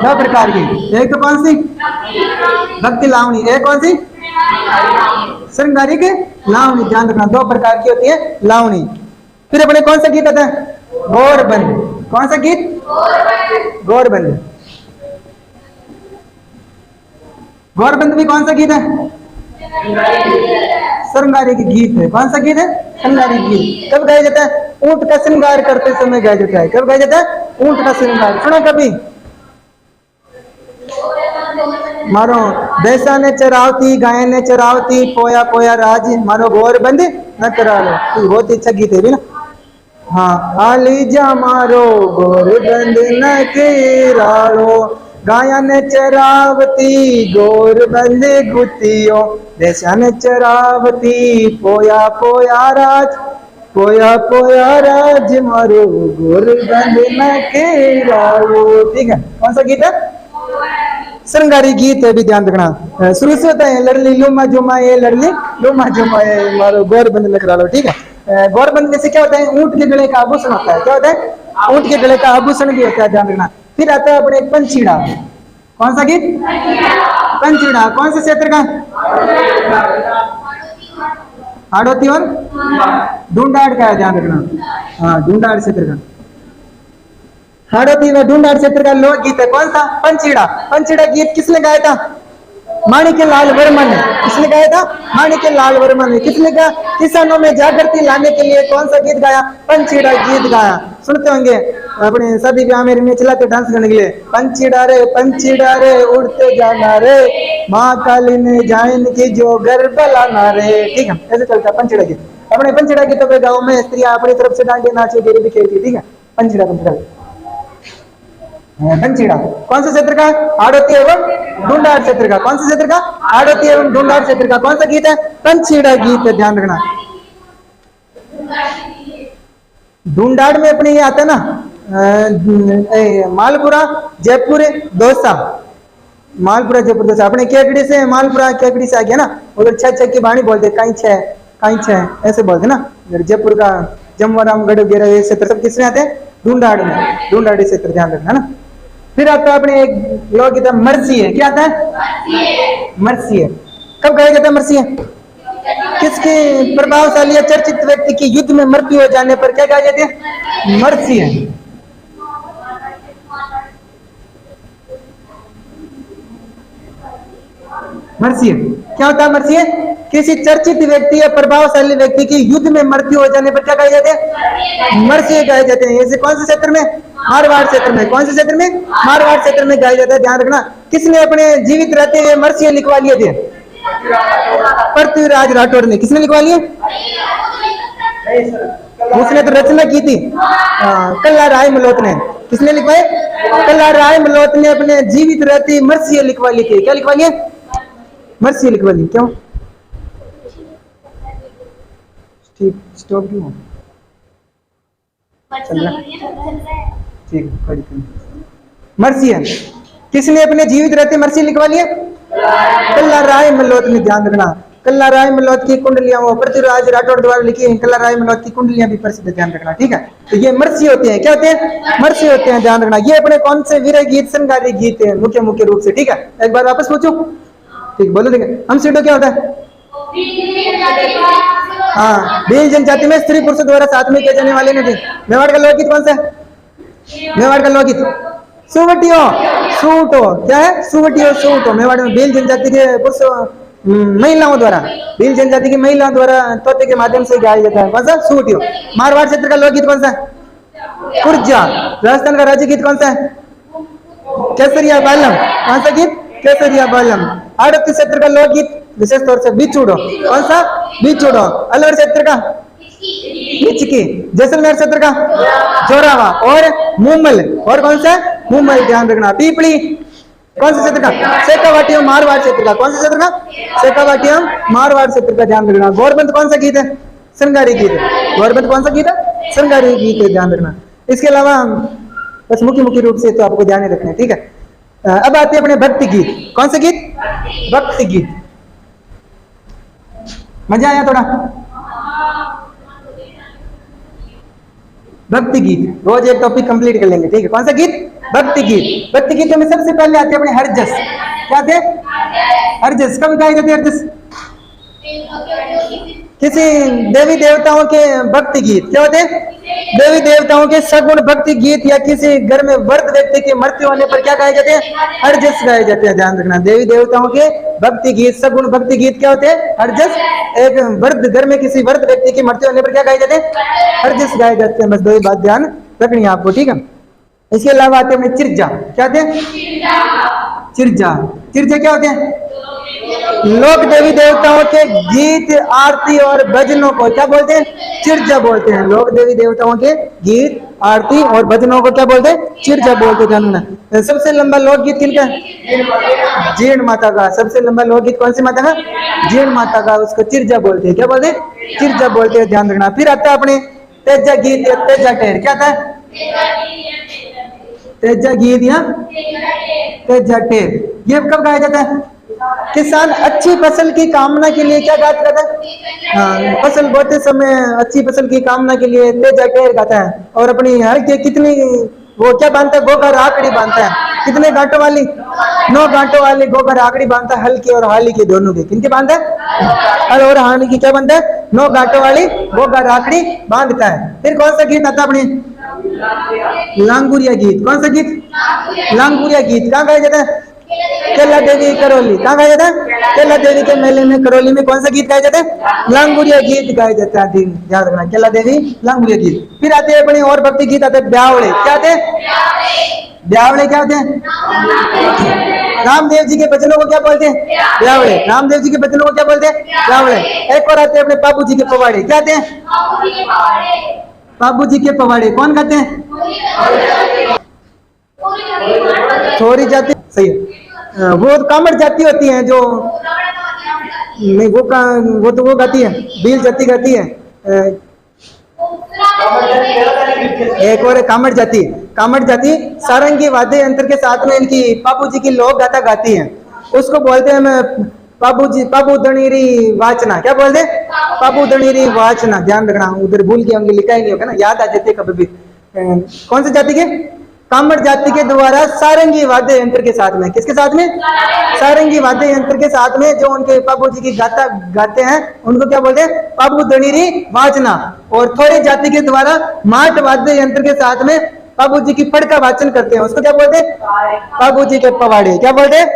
2 प्रकार की। एक तो कौन सी? भक्ति लावणी। एक कौन सी? श्रृंगारिक लावणी। ध्यान रखना, 2 प्रकार की होती है लावणी। फिर अपने कौन सा गीत आता है? गौरबंद। कौन सा गीत? गौरबंद। गौरबंद भी कौन सा गीत है? श्रृंगारिक गीत है। कौन सा गीत है? श्रृंगारिक गीत। कब गाया जाता है? ऊंट का श्रृंगार करते समय गाया जाता है। कब गाया जाता है? ऊंट का श्रृंगार। सुना कभी? मारो भैंसा ने चरावती, गाय ने चरावती, पोया पोया राज मारो गौरबंद न करा लो। बहुत ही अच्छा गीत है भी ना। हाँ, आलीजा मारो गौरबंद न केरालो, गाया ने चरावती गौरबंद गुतियो, भैंसा ने चरावती पोया पोया राज, पोया पोया राज मारो गौरबंद न केरालो। ठीक है, कौन सा गीत है? श्रृंगारी गीत है भी, ध्यान रखना। शुरू से होता है लड़ली लुमा जुमा ये, लड़ली लुमा जुमा ये मारो गौरबंद न करा लो। ठीक है, गौरबंद जैसे क्या होता है? ऊंट के गले का आभूषण होता है। क्या होता है? ऊंट के गले का आभूषण भी होता है, ध्यान रखना। फिर आता है अपने पंचीड़ा। कौन सा गीत? पंचीड़ा। कौन से क्षेत्र का? हाड़ोती और ढूंढाड़ का है, ध्यान रखना। हाँ, ढूंढाड़ क्षेत्र का हाड़ोती व ढूंढाड़ क्षेत्र का लोकगीत है कौन सा? पंचीड़ा। पंचीड़ा गीत किसने गाया था? माणिक्य लाल वर्मन ने। किसने गाया था? माणिक्य लाल वर्मन ने। किसने कहा? किसानों में जागृति लाने के लिए कौन सा गीत गाया? पंचीड़ा गीत गाया। सुनते होंगे अपने शादी ब्याह में चलाते डांस करने के लिए, पंचीड़ा रे उड़ते जाना रे, माँ काली ने जाइन की जो घर बलाना रे। ठीक है, ऐसे चलता है पंचीड़ा गीत। अपने पंचीड़ा गीतों पे गाँव में स्त्रियां अपनी तरफ से डांटे नाचे गेरी भी खेलती। ठीक है, पंचीड़ा पंचीड़ा पंचीड़ा कौन सा क्षेत्र का? हाड़ोती एवं ढूंढाड़ क्षेत्र का। कौन सा क्षेत्र का? हाड़ोती एवं ढूंढाड़ क्षेत्र का। कौन सा गीत है? पंचीड़ा गीत है, ध्यान रखना। ढूंढाड़ में अपने ये आता है ना मालपुरा जयपुर दोसा। मालपुरा जयपुर दोसा अपने केकड़ी से मालपुरा केकड़ी से आ गया ना, उधर छह की बाणी बोलते, कहीं छह ऐसे बोलते ना। जयपुर का जमवाराम गढ़ वगैरह ये क्षेत्र सब किसमें आते हैं? ढूंढाड़ में। ढूंढाड़ी क्षेत्र, ध्यान रखना ना। फिर आता है अपने एक लोकगीत है मरसी है। क्या आता है? मरसी है। कब गाया जाता है मरसी है? किसके प्रभावशाली या चर्चित व्यक्ति की युद्ध में मृत्यु हो जाने पर क्या गाया जाते हैं? मरसी है। मरसी है क्या होता है? मरसी है किसी चर्चित व्यक्ति या प्रभावशाली व्यक्ति की युद्ध में मृत्यु हो जाने पर क्या गाए जाते हैं? मरसी गाए जाते हैं। ऐसे कौन से क्षेत्र में? मारवाड़ क्षेत्र में। कौन से क्षेत्र में? मारवाड़ क्षेत्र में गाया जाता है, ध्यान रखना। किसने अपने जीवित रहते हुए मरसी लिखवा लिए थे? पृथ्वीराज राठौड़ ने। किसने लिखवा लिए? उसने तो रचना की थी कल्ला राय मलोत ने। किसने लिखवाए? कल्ला राय मलोत ने अपने जीवित रहते मरसी लिखवा ली थी। क्या लिखवा लिए? मरसी लिखवा ली। क्यों? स्टॉप क्यों? ठीक है, मरसी है किसने अपने जीवित रहते मरसी लिखवा लिए? कल्ला राय मल्लोत ने, ध्यान रखना। कल्ला राय मल्लोत की कुंडलियां वो पृथ्वीराज राठौड़ द्वारा लिखी है। कल्ला राय मल्लोत की कुंडलियां भी प्रसिद्ध, ध्यान रखना। ठीक है, तो ये मरसी होते हैं। क्या होते हैं? मरसी होते हैं, ध्यान रखना। ये अपने कौन से वीर गीत श्रृंगारी गीत है मुख्य रूप से। ठीक है, एक बार वापस पूछो। ठीक, बोलो। देखिए हम सीटो क्या होता है? हाँ, भील जनजाति में स्त्री पुरुष द्वारा साथ में किए जाने वाले नहीं। मेवाड़ का लोकगीत कौन सा है? मेवाड़ का लोकगीत सुवटियो सूटो। क्या है? सुवटियो सूटो। मेवाड़ में भील जनजाति के पुरुष महिलाओं द्वारा, भील जनजाति की महिलाओं द्वारा तोते के माध्यम से गाया जाता है। कौन सा? सुवटियो। मारवाड़ क्षेत्र का लोकगीत कौन सा है? कुर्जा। राजस्थान का राज्य गीत कौन सा है? केसरिया बालम। कौन सा गीत? केसरिया बालम। हाड़ोती क्षेत्र का लोकगीत विशेष तौर से बिछुड़ो। कौन सा? बिछुड़ो। अलवर क्षेत्र का हिचकी। जैसलमेर क्षेत्र का जोरावा और मुमल। और कौन सा? मुमल, ध्यान रखना। पीपली कौन सा क्षेत्र का? शेखावाटियम मारवाड़ क्षेत्र का। कौन सा क्षेत्र का? शेखावाटियम मारवाड़ क्षेत्र का, ध्यान रखना। गौरबंद कौन सा गीत है? श्रृंगारी गीत है। गौरबंद कौन सा गीत है? श्रृंगारी गीत है, ध्यान रखना। इसके अलावा बस मुख्य रूप से तो आपको ध्यान रखना है। ठीक है, अब आते हैं अपने भक्ति गीत। कौन से गीत? भक्ति गीत। मजा आया थोड़ा? भक्ति गीत रोज एक टॉपिक कंप्लीट कर लेंगे। ठीक है, कौन सा गीत? भक्ति गीत। भक्ति गीत में सबसे पहले आते हैं अपने हरजस। क्या थे? हरजस। कब गाए जाते हैं हरजस? किसी देवी देवताओं के भक्ति गीत। क्या होते हैं? देवी देवताओं के सगुण भक्ति गीत या किसी घर में वृद्ध व्यक्ति की मृत्यु होने पर क्या गाए जाते हैं? हरजस गाए जाते हैं, ध्यान रखना। देवी देवताओं के भक्ति गीत, सगुण भक्ति गीत क्या होते हैं? हरजस। एक वृद्ध घर में किसी वृद्ध व्यक्ति की मृत्यु होने पर क्या गाए जाते हैं? हरजस गाए जाते हैं। बस दो ही बात ध्यान रखनी है आपको। ठीक है, इसके अलावा आते हैं चिरजा। क्या होते हैं? चिरजा। चिरजा क्या होते हैं? लोक देवी देवताओं के गीत, आरती और भजनों को क्या बोलते हैं? चिरजा बोलते हैं। लोक देवी देवताओं के गीत, आरती और भजनों को क्या बोलते हैं? चिरजा बोलते हैं, जानना। सबसे लंबा लोकगीत किनका? जीर्ण माता का। सबसे लंबा लोकगीत कौन सी माता का? जीर्ण माता का। उसको चिरजा बोलते हैं। क्या बोलते हैं? चिरजा बोलते हैं, ध्यान रखना। फिर आता है अपने तेजा गीत या तेजा टेर। क्या था? तेजा गीत या तेजा टेर। ये कब गाया जाता है? किसान अच्छी फसल की कामना के लिए क्या गाता है? हाँ, फसल बोते समय अच्छी फसल की कामना के लिए तेजा टेर गाता है। और अपनी हर के कितनी वो क्या बांधता है? गोबर आकड़ी बांधता है। कितने गांठों वाली? 9 गांठों वाली गोबर आकड़ी बांधता है, हल की और हाली की दोनों की। किनके बांधता है? हल और हाली की क्या बांधता है? नो गांठों वाली वो राखड़ी बांधता है। फिर कौन सा गीत आता अपने? लांगुरिया गीत। कौन सा गीत? लांगुरिया गीत। कहाँ गाया जाता है? केला देवी करौली। कहाँ गाया जाता है? केला देवी के मेले में करौली में कौन सा गीत गाया जाता है? लांगुरिया गीत गाया जाता है। याद रखना, केला देवी लांगुरिया गीत। फिर आते हैं अपने और भक्ति गीत आते हैं ब्यावड़े। क्या आते हैं? ब्यावड़े क्या होते हैं? रामदेव जी के भजनों को क्या बोलते हैं? ब्यावड़े। रामदेव जी के भजनों को क्या बोलते हैं? ब्यावड़े। एक और आते हैं अपने बाबू जी के पवाड़े। क्या आते हैं? बाबू जी के पवाड़े। कौन गाते हैं? छोरी जाति। सही है। वो कामड़ जाति होती है जो नहीं, वो तो वो गाती है, भील जाति गाती है। एक और कामड़ जाति। कामड़ जाति सारंगी वाद्य यंत्र के साथ में इनकी बाबू जी की लोक गाथा गाती है। उसको बोलते हैं बाबू जी, बाबू दणीरी वाचना। क्या बोलते हैं? बाबू दणीरी वाचना। ध्यान रखना, उधर भूल के होंगे, लिखा ही नहीं होगा ना, याद आ जाते कभी भी। कौन सी जाति के? कामड़ जाति के द्वारा सारंगी वाद्य यंत्र के साथ में। किसके साथ में? सारंगी वाद्य यंत्र के साथ में जो उनके बाबू जी की गाथा गाते हैं उनको क्या बोलते हैं? बाबू दणीरी वाचना। और थोड़ी जाति के द्वारा माट वाद्य यंत्र के साथ में बाबू जी की पढ़ का वाचन करते हैं, उसको क्या बोलते हैं? बाबू जी के पवाड़े। क्या बोलते हैं?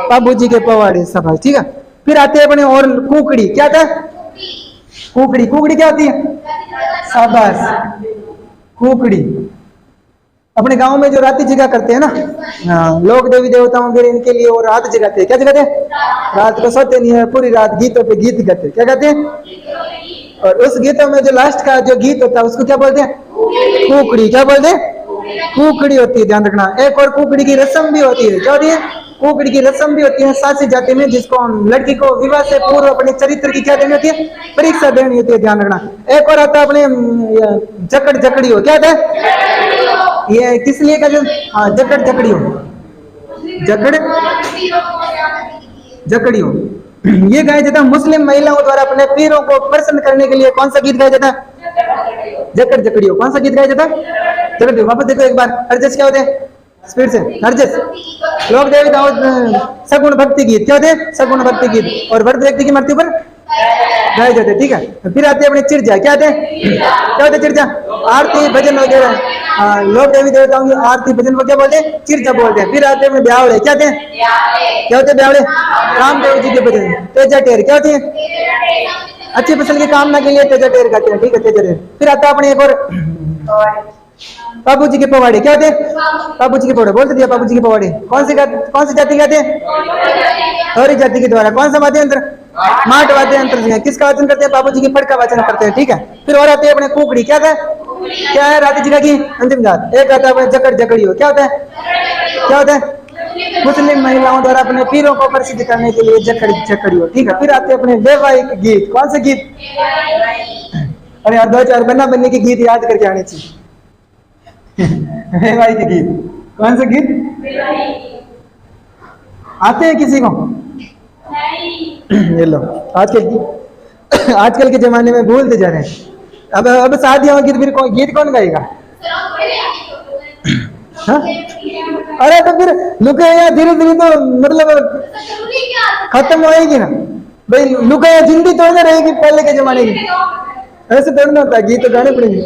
बाबू जी के पवाड़े। सब ठीक है। फिर आते हैं अपने और कुकड़ी। क्या था? कुकड़ी। कुकड़ी क्या होती है? शाबाश, कुकड़ी। अपने गांव में जो रात जगह करते हैं ना, हाँ, लोग देवी देवताओं के इनके लिए और रात जगाते हैं। क्या जगाते हैं? रात को सोते नहीं है, पूरी रात गीतों पे गीत गाते हैं। क्या गाते हैं? और उस गीतों में जो लास्ट का जो गीत होता है उसको क्या बोलते हैं? कुकड़ी। क्या बोलते हैं? कुकड़ी होती है। ध्यान रखना। एक और कुकड़ी की रस्म भी होती है। क्या होती है? कुकड़ी की रस्म भी होती है सासी जाति में, जिसको लड़की को विवाह से पूर्व अपने चरित्र की क्या देनी होती है? परीक्षा देनी होती है। ध्यान रखना। एक और आता है अपने जकड़ जकड़ी हो। क्या होता है? ये किस लिए का जो? हाँ, जकड़ जकड़ी हो। जकड़ जकड़ी हो ये गाया जाता है मुस्लिम महिलाओं द्वारा अपने पीरों को प्रसन्न करने के लिए। कौन सा गीत गाया जाता है? जकड़ जकड़ी हो। कौन सा गीत गाया जाता है? जकड़। वापस देखो एक बार। हरजस क्या होते हैं? स्पीड से। हरजस लोक देवताओं सगुण भक्ति गीत। क्या होते हैं? सगुण भक्ति गीत। और वृद्ध व्यक्ति की मृत्यु पर गाए जाते हैं। ठीक है। फिर आते हैं अपने चिरजा। क्या होते हैं? क्या होते हैं चिरजा? आरती भजन वगैरह। लोक देवी देवताओं की आरती भजन को क्या बोलते हैं? चिरजा बोलते हैं। फिर आते हैं ब्यावड़े। क्या होते हैं? क्या होते हैं ब्यावड़े? रामदेव जी के भजन। तेजा टेर। क्या होती है? अच्छी फसल की कामना के लिए तेजा टेर गाते हैं। ठीक है, तेजा टेर। फिर आता है अपने एक और बाबू जी के पवाड़े। क्या होते हैं? बाबू जी के पवाड़े। बोलते दिया बाबू जी के पवाड़े। कौन सी जाति गाते हैं? गौरी जाति के द्वारा। कौन सा वाद्य यंत्र? माट वाद्य यंत्र। किसका वाचन करते हैं? बाबू जी की पढ़ का वाचन करते हैं। ठीक है। फिर और आते हैं अपने कुकड़ी। क्या था? क्या है? रात जगह की अंतिम जात। एक आता है जकड़ जकड़ी हो। क्या होता है? क्या होता है? मुस्लिम महिलाओं द्वारा अपने पीरों को प्रसिद्ध करने के लिए जकड़ जकड़ी हो। ठीक है। फिर आते हैं अपने वैवाहिक गीत। कौन से गीत? अरे यार, 2-4 बन्ना बनने के गीत याद करके आने चाहिए। वैवाहिक गीत। कौन से गीत आते हैं किसी को? ये लो, आजकल के जमाने में भूलते जा रहे हैं। अब शादियों में गीत फिर गीत कौन गाएगा? हाँ? अरे तो फिर लुकाया धीरे धीरे तो मतलब खत्म होएगी ना भाई। लुकाया जिंदगी तो ना रहेगी पहले के जमाने की। ऐसे थोड़ा ना होता है, गीत तो गाने पड़ेंगे।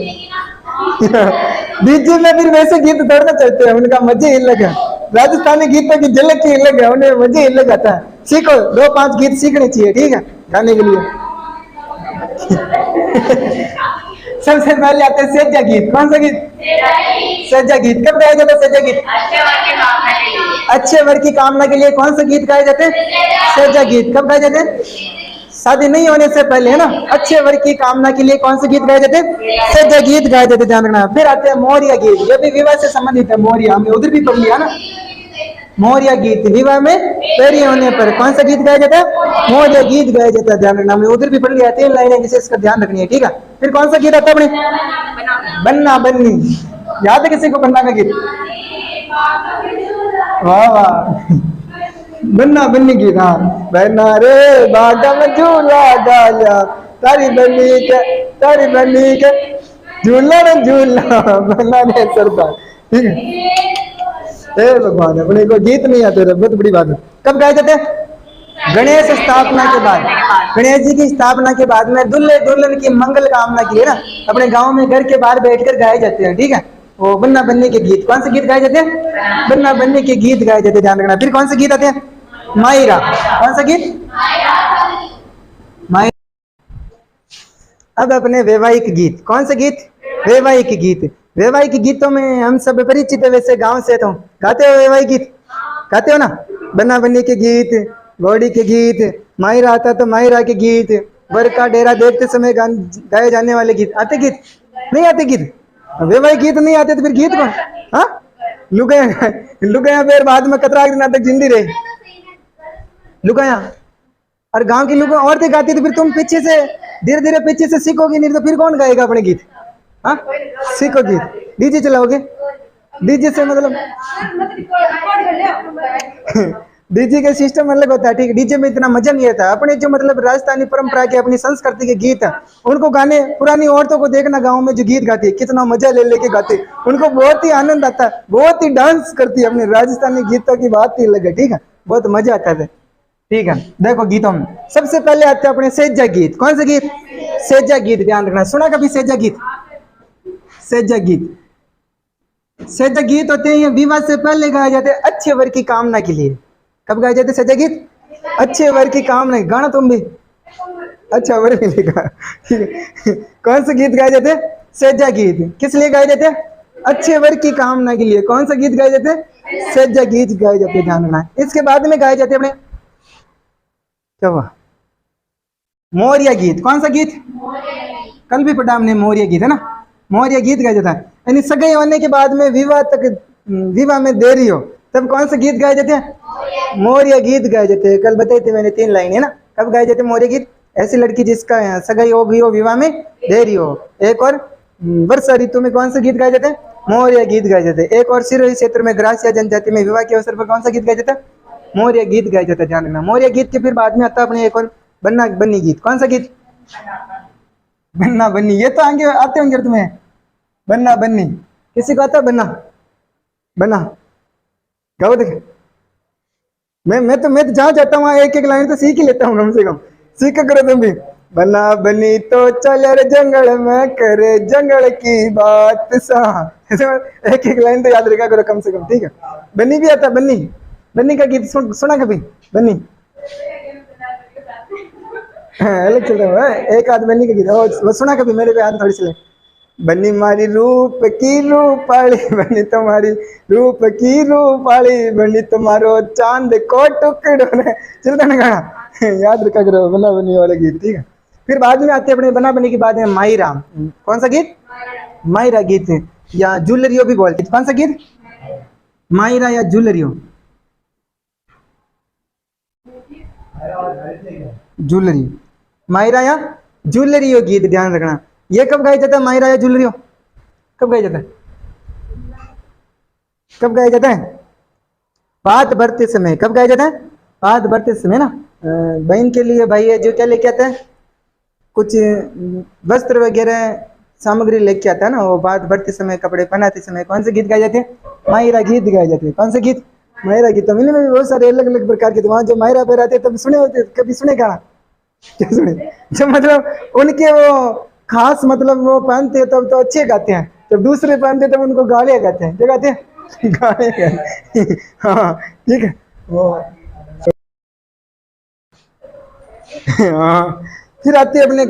डीजे में फिर वैसे गीत थोड़ा चलते हैं, उनका मजे ही अलग है। राजस्थानी गीतों की झलक ही अलग है, उन्हें मजे ही अलग आता है। सीखो, 2-5 गीत सीखने चाहिए। ठीक है, गाने के लिए। सबसे पहले आते हैं सेजा गीत। कौन सा गीत? सेजा गीत। कब गाया जाता है सेजा गीत? अच्छे वर की कामना के लिए। कौन सा गीत गाए जाते हैं? सेजा गीत। कब गाए जाते हैं? शादी नहीं होने से पहले, है ना। अच्छे वर की कामना के लिए कौन से गीत गाए जाते हैं? सेजा गीत गाए जाते। ध्यान रखना। फिर आते हैं मोरिया गीत। ये भी विवाह से संबंधित है। मोरिया हमने उधर भी पढ़ लिया ना। मोरिया गीत विवाह में देरी होने पर कौन सा गीत गाया जाता है? मोरिया गीत गाया जाता है। ध्यान रखना, हमने उधर भी पढ़ लिया। 3 लाइनें विशेष कर ध्यान रखनी है। ठीक है। फिर कौन सा गीत आता है अपने? बन्ना बन्नी। याद है किसी को बन्ना का गीत? वाह वाह, बन्ना बन्नी गीत। हाँ, बन्ना रे बागम झूला डाला तारी बन्नी के झूला न झूला बन्ना रे सरदार। ठीक है। भगवान, अपने को गीत नहीं आते, बहुत बड़ी बात है। कब गाए जाते हैं? गणेश स्थापना के बाद, गणेश जी की स्थापना के बाद में दुल्हे दुल्हन की मंगल कामना की है ना, अपने गांव में घर के बाहर बैठकर गाए जाते हैं, ठीक है। वो बन्ना बन्नी के गीत, कौन से गीत गाए जाते हैं? बन्ना बन्नी के गीत गाए जाते हैं, ध्यान रखना। फिर कौन से गीत आते हैं? मायरा, कौन सा गीत? मायरा। अब अपने वैवाहिक गीत, कौन से गीत? वैवाहिक गीत। वैवाहिक गीतों में हम सब परिचित है, वैसे गांव से तो गाते हो वैवाहिक गीत, गाते हो ना? बन्ना बन्नी के गीत, घोड़ी के गीत, मायरा आता तो मायरा के गीत, वर का डेरा देखते समय गाए जाने वाले गीत, आते गीत? नहीं आते गीत? वैवाहिक गीत नहीं आते तो फिर गीत कौन? हाँ, लुगाया, लुगाया फिर बाद में कतरा दिन तक जिंदी रहे लुगाया, और गांव की लोग औरतें गाती, तो फिर तुम पीछे से धीरे धीरे पीछे से सीखोगे, नहीं तो फिर कौन गाएगा अपने गीत? हाँ, सीखो गीत। डीजे चलाओगे, डीजे से मतलब डीजे का सिस्टम अलग होता है, ठीक है। डीजे में इतना मजा नहीं आता। अपने जो मतलब राजस्थानी परंपरा के, अपनी संस्कृति के गीत है, उनको गाने, पुरानी औरतों को देखना गांव में जो गीत गाती है, कितना मजा ले लेके गाती, उनको बहुत ही आनंद आता है, बहुत ही डांस करती है। अपने राजस्थानी गीतों की बात ही अलग है, ठीक है, बहुत मजा आता है, ठीक है। देखो गीतों में सबसे पहले आते हैं अपने सेजा गीत। कौन से गीत? सेजा गीत, ध्यान रखना। सुना कभी सेजा गीत? सेजा गीत, सेजा गीत होते हैं, ये विवाह से पहले गाए जाते हैं, अच्छे वर की कामना के लिए। कब गाए जाते सेजा गीत? अच्छे वर की कामना। गाना तुम भी, अच्छा वर मिलेगा, ठीक है। कौन से गीत गाए जाते? सेजा गीत। किस लिए गाए जाते? अच्छे वर की कामना के लिए। कौन सा गीत गाए जाते? सेजा गीत गाए जाते, ध्यान रखना। इसके बाद में गाए जाते अपने, क्या हुआ? मोरिया गीत। कौन सा गीत? कल भी पढ़ा हमने, मोरिया गीत है ना। मोरिया गीत गाया जाता है, यानी सगाई होने के बाद में विवाह तक, विवाह में देरी हो तब कौन से गीत गाए जाते हैं? मोरिया गीत गाए जाते हैं। कल बताई थी मैंने 3 लाइन, है ना। कब गाए जाते हैं मोरिया गीत? ऐसी लड़की जिसका सगाई हो गई हो, विवाह में देरी हो। एक और वर्षा ऋतु में कौन से गीत गाए जाते हैं? मोरिया गीत गाए जाते हैं। एक और सिरोही क्षेत्र में ग्रासिया जनजाति में विवाह के अवसर पर कौन सा गीत गाया जाता है? मोरिया गीत गाया जाता है, ध्यान रखना। मोरिया गीत के फिर बाद में आता है अपने एक और बन्ना बन्नी गीत। कौन सा गीत? बन्ना बन्नी। ये तो आगे आते होंगे तुम्हें, बन्ना बन्नी। किसी को आता है बन्ना? बन्ना गाओ देखे। मैं तो जहाँ जाता हूँ एक एक लाइन तो सीख ही लेता हूँ, कम से कम सीख करो तुम भी। बन्ना बन्नी तो चल रे जंगल में, करे जंगल की बात सा। एक एक लाइन तो याद रखा करो कम से कम, ठीक है। बन्नी भी आता है, बन्नी, बन्नी का गीत सुना कभी? बन्नी अलग चल रहा है, एक आध बन्नी का गीत वो सुना कभी? मेरे पे याद थोड़ी सी। बन्नी मारी रूप की रूपाली, बन्नी तुम्हारी रूप की रूपाली, बन्नी तुम्हारो चांद को टुकड़ों ने। चलता ना गाना, याद रखा करो बन्ना बन्नी वाला गीत, ठीक है। फिर बाद में आते अपने बन्ना बन्नी के बाद में मायरा। कौन सा गीत? मायरा गीत, या ज्वेलरियो भी बोलते। कौन सा गीत? मायरा या ज्वेलरियो? ज्वेलरी, मायरा या ज्वेलरियो गीत, ध्यान रखना। ये कब गाया जाता है? मायरा या ज्वेलरियो कब गाया जाता है? कब गाया जाता है? पात भरते समय। कब गाया जाता है? पात भरते समय ना। बहन के लिए भाई जो क्या लेके आता है, कुछ वस्त्र वगैरह सामग्री लेके आता है ना, वो पात भरते समय, कपड़े पहनाते समय कौन से गीत गाए जाते हैं? मायरा गीत गाए जाते हैं। कौन से गीत? मायरा गीत। तमिल में भी बहुत सारे अलग अलग प्रकार के, वहां जो मायरा पे रहते तब सुने होते, कभी सुने गाना? क्या सुने? जब मतलब उनके वो खास मतलब वो पहनते हैं तब तो अच्छे गाते हैं, जब दूसरे पहनते तब उनको गालियां गाते हैं। क्या गाते हैं? गालियां गाते हैं। हाँ ठीक है वो। हाँ फिर आते हैं अपने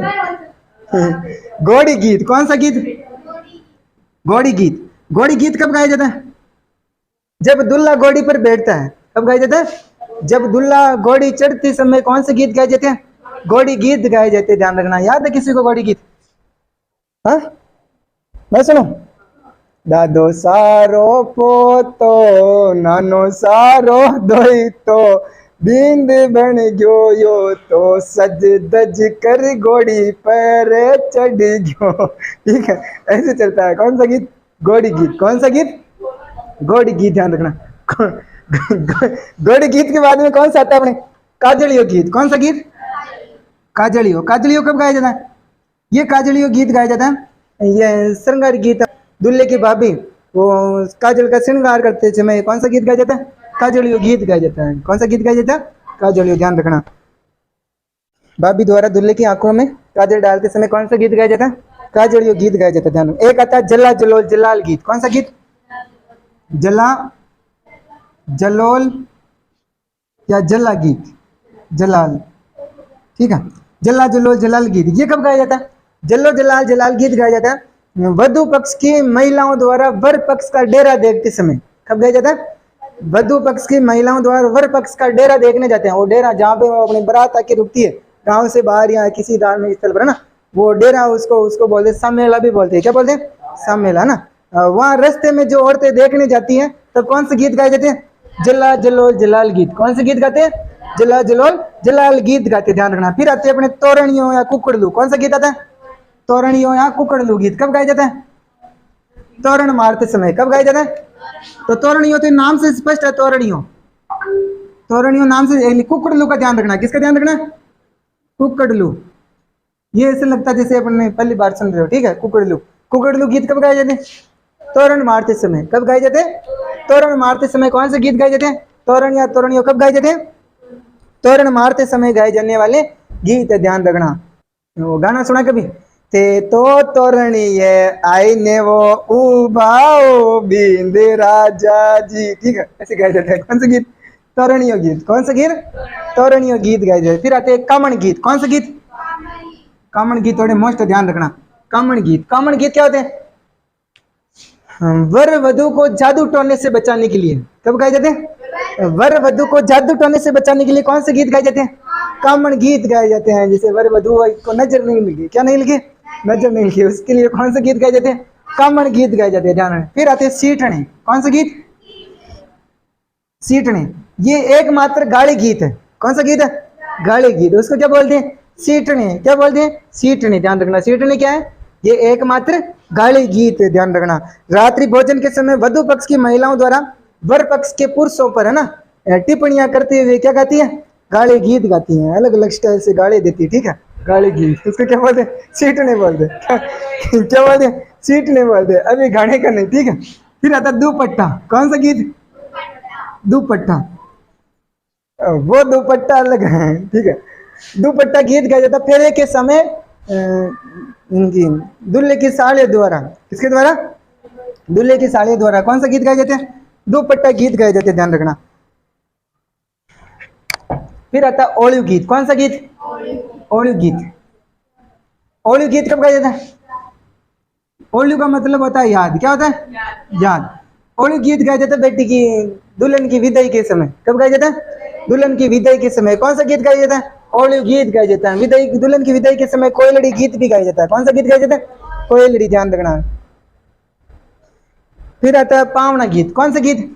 घोड़ी गीत। कौन सा गीत? घोड़ी गीत। घोड़ी गीत कब गाया जाता है? जब दुल्हा घोड़ी पर बैठता है। कब गाया जाता है? जब दुल्हा घोड़ी चढ़ते समय कौन से गीत गाए जाते हैं? घोड़ी गीत गाए जाते हैं, ध्यान रखना। याद है किसी को घोड़ी गीत? हाँ मैं सुनो। दादो सारो पोतो नानो सारो दोई तो बिंद बन गयो यो तो सज दज कर घोड़ी पर चढ़ गयो। ठीक है, ऐसे चलता है। कौन सा गीत? घोड़ी गीत। कौन सा गीत? घोड़ी गीत, ध्यान रखना। घोड़ी गीत के बाद में कौन सा आता है अपने? काजलियो गीत। कौन सा गीत? काजलियो। काजलियो कब गाया जाता है? ये काजलियो गीत गाया जाता है, ये श्रृंगार गीत। दूल्हे की भाभी वो काजल का श्रृंगार करते समय कौन सा गीत गाया जाता है? काजलियो गीत गाया जाता है। कौन सा गीत गाया जाता है? काजोलियो, ध्यान रखना। भाभी द्वारा दूल्हे की आंखों में काजल डालते समय कौन सा गीत गाया जाता है? काजोलियो गीत गाया जाता है, ध्यान रखना। एक आता है जला जलोल जलाल गीत, कौन सा गीत? जला जलोल या जला गीत? जलाल, ठीक है। जला जलोल जलाल गीत ये कब गाया जाता है? जल्लो जलाल जलाल गीत गाया जाता है वधु पक्ष की महिलाओं द्वारा वर पक्ष का डेरा देखते समय। कब गाया जाता है? वधु पक्ष की महिलाओं द्वारा वर पक्ष का डेरा देखने जाते हैं। वो डेरा जहाँ पे वो अपनी बारात आके रुकती है गांव से बाहर या किसी धार्मिक स्थल पर, है ना, वो डेरा उसको बोलते हैं सम्मेला भी बोलते हैं। क्या बोलते हैं? सम्मेला ना। वहाँ रास्ते में जो औरतें देखने जाती हैं तब कौन से गीत गाए जाते हैं? जला जलोल जलाल गीत। कौन से गीत गाते हैं? जला जलोल जलाल गीत गाते, ध्यान रखना। फिर आते हैं अपने तोरणियों या कुकड़लू, कौन सा गीत आता है? तोरणियों या कुकड़लू गीत कब गाया जाता है? तोरण मारते समय। कब गाया जाता है? तो तोरणियों तो नाम से स्पष्ट है, तोरणियों, तोरणियों नाम से। कुकड़लू का ध्यान रखना, किसका ध्यान रखना? कुकड़लू। ये ऐसे लगता है जैसे अपन पहली बार सुन रहे हो, ठीक है। कुकड़लू, कुकड़लू गीत कब गाए जाते हैं? तोरण मारते समय। कब गाए जाते हैं? तोरण मारते समय। कौन से गीत गाए जाते हैं? तोरण या तोरणियों कब गाए जाते हैं? तोरण मारते समय गाए जाने वाले गीत, ध्यान रखना। वो गाना सुना कभी? ते तो तोरणिये आई ने वो उबाओ बिंदे राजा जी, ठीक है, ऐसे गाया जाता है। कौन सा गीत? तोरणियों गीत। कौन सा गीत? तोरणियों गीत गाए जाते। फिर आते हैं कामण गीत। कौन सा गीत? कामण गीत थोड़े मोस्ट ध्यान रखना। कामण गीत, कामण गीत क्या होते हैं? वर वधु को जादू टोने से बचाने के लिए। कब गाए जाते हैं? वर वधु को जादू टोने से बचाने के लिए कौन से गीत गाए जाते हैं? कामण गीत गाए जाते हैं। जैसे वर वधु को नजर नहीं लगी, क्या नहीं लगी? नजर नहीं लगी, उसके लिए कौन से गीत गाए जाते हैं? कामण गीत गाए जाते हैं, ध्यान रखना। फिर आते हैं सीटने। कौन सा गीत? सीटने। ये एकमात्र गाली गीत है। कौन सा गीत है? गाली गीत। उसको क्या बोलते हैं? सीटने। क्या बोलते हैं? सीटने, ध्यान रखना। सीटने क्या है? ये एकमात्र गाली गीत है, ध्यान रखना। रात्रि भोजन के समय वधु पक्ष की महिलाओं द्वारा वर पक्ष के पुरुषों पर, है ना, टिप्पणियां करते हुए क्या गाती है? गाली गीत गाती हैं, अलग अलग स्टाइल से गाली देती है, ठीक है। गाली गीत, उसको क्या बोलते हैं? सीटने बोलते। क्या बोलते हैं? सीटने बोलते। अभी गाने का नहीं, ठीक है। फिर आता दुपट्टा। कौन सा गीत? दुपट्टा। वो दुपट्टा अलग है, ठीक है। दुपट्टा गीत गाया जाता फेरे के समय दूल्हे की साले द्वारा। किसके द्वारा? दूल्हे की साले द्वारा। कौन सा गीत गाए जाते हैं? दुपट्टा गीत गाए जाते हैं, ध्यान रखना। फिर आता ओलिव गीत। कौन सा गीत? ओलिव गीत। ओलिव गीत कब गाया जाता है? ओलिव का मतलब होता है याद। क्या होता है? याद। ओलिव गीत गाया जाता है बेटी की, दुल्हन की विदाई के समय। कब गाया जाता है? दुल्हन की विदाई के समय। कौन सा गीत गाया जाता है? ओलिव गीत गाया जाता है। विदाई, दुल्हन की विदाई के समय कोयलड़ी गीत भी गाया जाता है। कौन सा गीत गाया जाता है? कोयलड़ी, ध्यान रखना। फिर आता है पावना गीत। कौन सा गीत?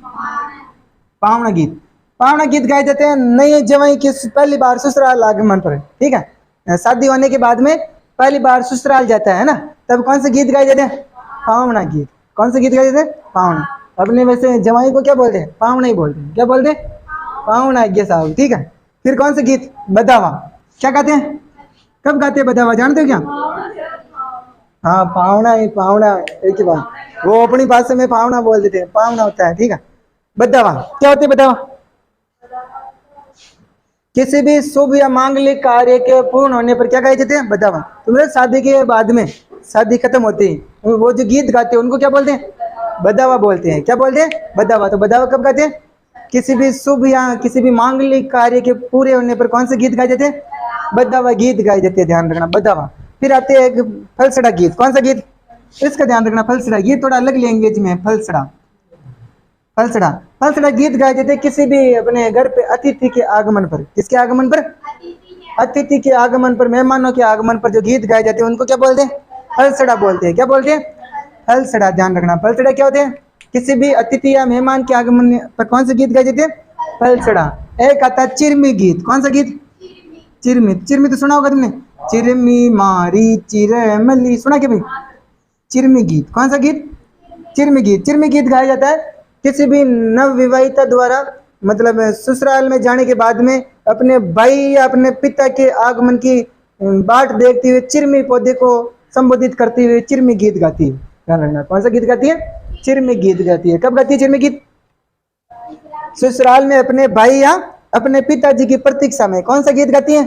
पावना गीत। पावना गीत गाए जाते हैं नए जवाई के पहली बार ससुराल आगमन पर, ठीक है। शादी होने के बाद में पहली बार ससुराल जाता है ना, तब कौन से गीत गाए जाते हैं? पावना गीत। कौन से गीत गाए जाते हैं? पावना। अपने वैसे जवाई को क्या बोलते हैं? पावना ही बोलते हैं। क्या बोलते हैं? पावना ये साहब, ठीक है। फिर कौन सा गीत? बदावा। क्या गाते हैं? कब गाते हैं बदावा, जानते हो क्या? हाँ, पावना ही, पावना एक ही बात। वो अपनी भाषा में पावना बोल देते हैं, पावना होता है, ठीक है। बदावा क्या होते हैं? बदावा किसी भी शुभ या मांगलिक कार्य के पूर्ण होने पर क्या गाए जाते हैं? बदावा। तुम्हारे शादी के बाद में, शादी खत्म होती है, वो जो गीत गाते हैं उनको क्या बोलते हैं? बदावा बोलते हैं। क्या बोलते हैं? बदावा। तो बदावा कब गाते हैं? किसी भी शुभ या किसी भी मांगलिक कार्य के पूरे होने पर कौन से गीत गाए जाते हैं? बदावा गीत गाए जाते हैं, ध्यान रखना। बदावा। फिर आते हैं एक फलसड़ा गीत। कौन सा गीत? इसका ध्यान रखना। फलसड़ा, ये थोड़ा अलग लैंग्वेज में है। फलसड़ा, फलसड़ा। फलसड़ा गीत गाए जाते हैं किसी भी अपने घर पे अतिथि के आगमन पर। किसके आगमन पर? अतिथि के आगमन पर, मेहमानों के आगमन पर जो गीत गाए जाते हैं उनको क्या बोलते हैं? फलसड़ा बोलते हैं। क्या बोलते हैं? फलसड़ा, ध्यान रखना। फलसड़ा क्या होते हैं? किसी भी अतिथि या मेहमान के आगमन पर कौन से गीत गाए जाते हैं? फलसड़ा। एक आता है चिरमी गीत। कौन सा गीत? चिरमी। चिरमी तो सुना होगा तुमने, चिरमी मारी चिरमली, सुना क्या भाई? चिरमी गीत। कौन सा गीत? चिरमी गीत। चिरमी गीत गाया जाता है किसी भी नवविवाहिता द्वारा, मतलब ससुराल में जाने के बाद में अपने भाई या अपने पिता के आगमन की बाट देखते हुए चिरमी पौधे को संबोधित करते हुए चिरमी गीत गाती है, ध्यान रखना। कौन सा गीत गाती है? चिरमी गीत गाती है। कब गाती है चिरमी गीत? ससुराल में अपने भाई या अपने पिताजी की प्रतीक्षा में कौन सा गीत गाती है?